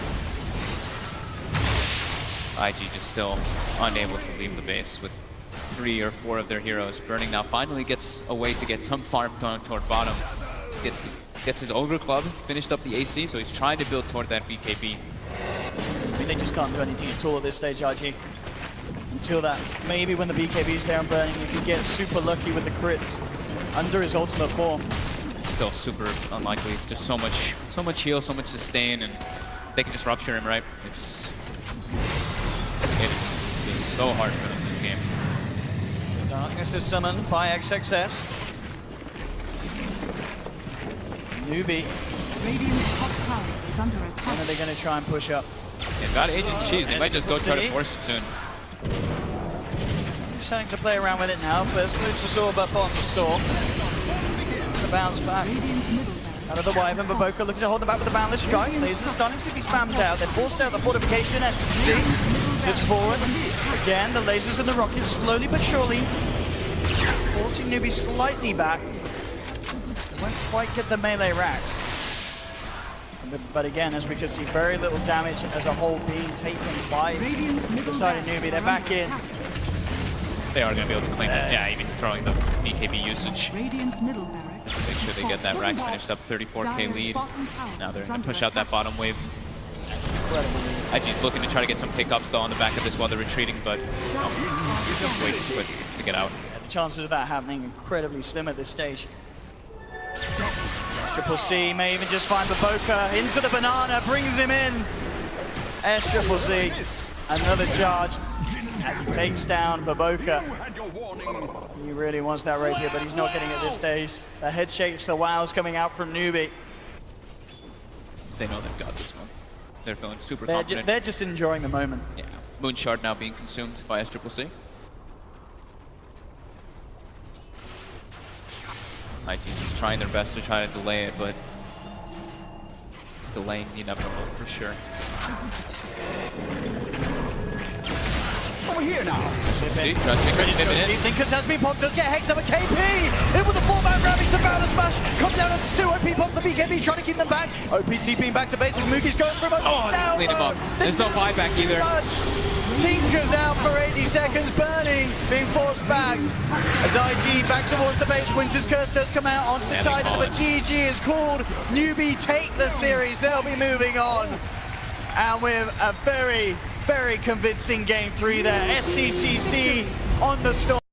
S7: IG just still unable to leave the base with 3 or 4 of their heroes. Burning now finally gets a way to get some farm going toward bottom. Gets his Ogre Club, finished up the AC, so he's trying to build toward that BKB.
S6: I mean, they just can't do anything at all at this stage, IG. Until that, maybe when the BKB is there and Burning, you can get super lucky with the crits under his ultimate form.
S7: It's still super unlikely. Just so much heal, so much sustain, and they can just rupture him, right? It is just so hard for them in this game.
S6: Darkness is summoned by XXS. Newbee.
S4: Radiant's top tower is under
S6: When
S4: attack.
S6: are they going to try and push up?
S7: They've got Agent Cheese. They might just go try to force it soon.
S6: Starting to play around with it now. First Luchasaur up on the storm. The bounce back.
S4: Radiant's middle barracks
S6: Out of the Wyvern, Baboka looking to hold them back with a boundless strike. Laser stunning as he spams out. They're forced out the fortification. STC sits forward. Again, the lasers and the rockets slowly but surely forcing Newbee slightly back. They won't quite get the melee racks. But again, as we can see, very little damage as a whole being taken by
S4: Radiant's middle
S6: the side of
S4: barracks
S6: Newbee. They're
S4: are
S6: back
S4: under
S6: in.
S4: attack.
S7: They are going to be able to claim it. Yeah, even throwing the BKB usage.
S4: Radiant's middle barracks.
S7: Just to make sure they get that rack finished up. 34k lead. Now they're going to push out that bottom wave. IG's looking to try to get some pickups though on the back of this while they're retreating, but just way too quick to get out.
S6: Yeah, the chances of that happening incredibly slim at this stage. Triple C may even just find Baboka into the banana, brings him in. Triple C, another charge as he takes down Baboka. He really wants that rapier, but he's not getting it at this stage. The head shakes, the wows coming out from Newbee.
S7: They know they've got this one. They're feeling super
S6: They're,
S7: confident.
S6: they're just enjoying the moment.
S7: Yeah. Moon Shard now being consumed by SCCC. My team's just trying their best to try to delay it, but delaying the inevitable for sure.
S8: Over here now.
S7: See, tries to get him in.
S6: Thinkers has been popped, does get Hex up a KP! In with the 4-man grabbing the Bouncer Smash! Comes down and 2 OP pop the BKB, trying to keep them back! OPT being back to base as Mookie's going for him.
S7: Oh, clean him up. There's no buyback either.
S6: Tinker's out for 80 seconds, Burning being forced back. As IG back towards the base, Winter's Curse does come out onto the
S7: Yeah, they
S6: Titan,
S7: call
S6: but
S7: it.
S6: GG is called. Newbee take the series, they'll be moving on. And with a very, very convincing game 3 there, SCCC on the storm.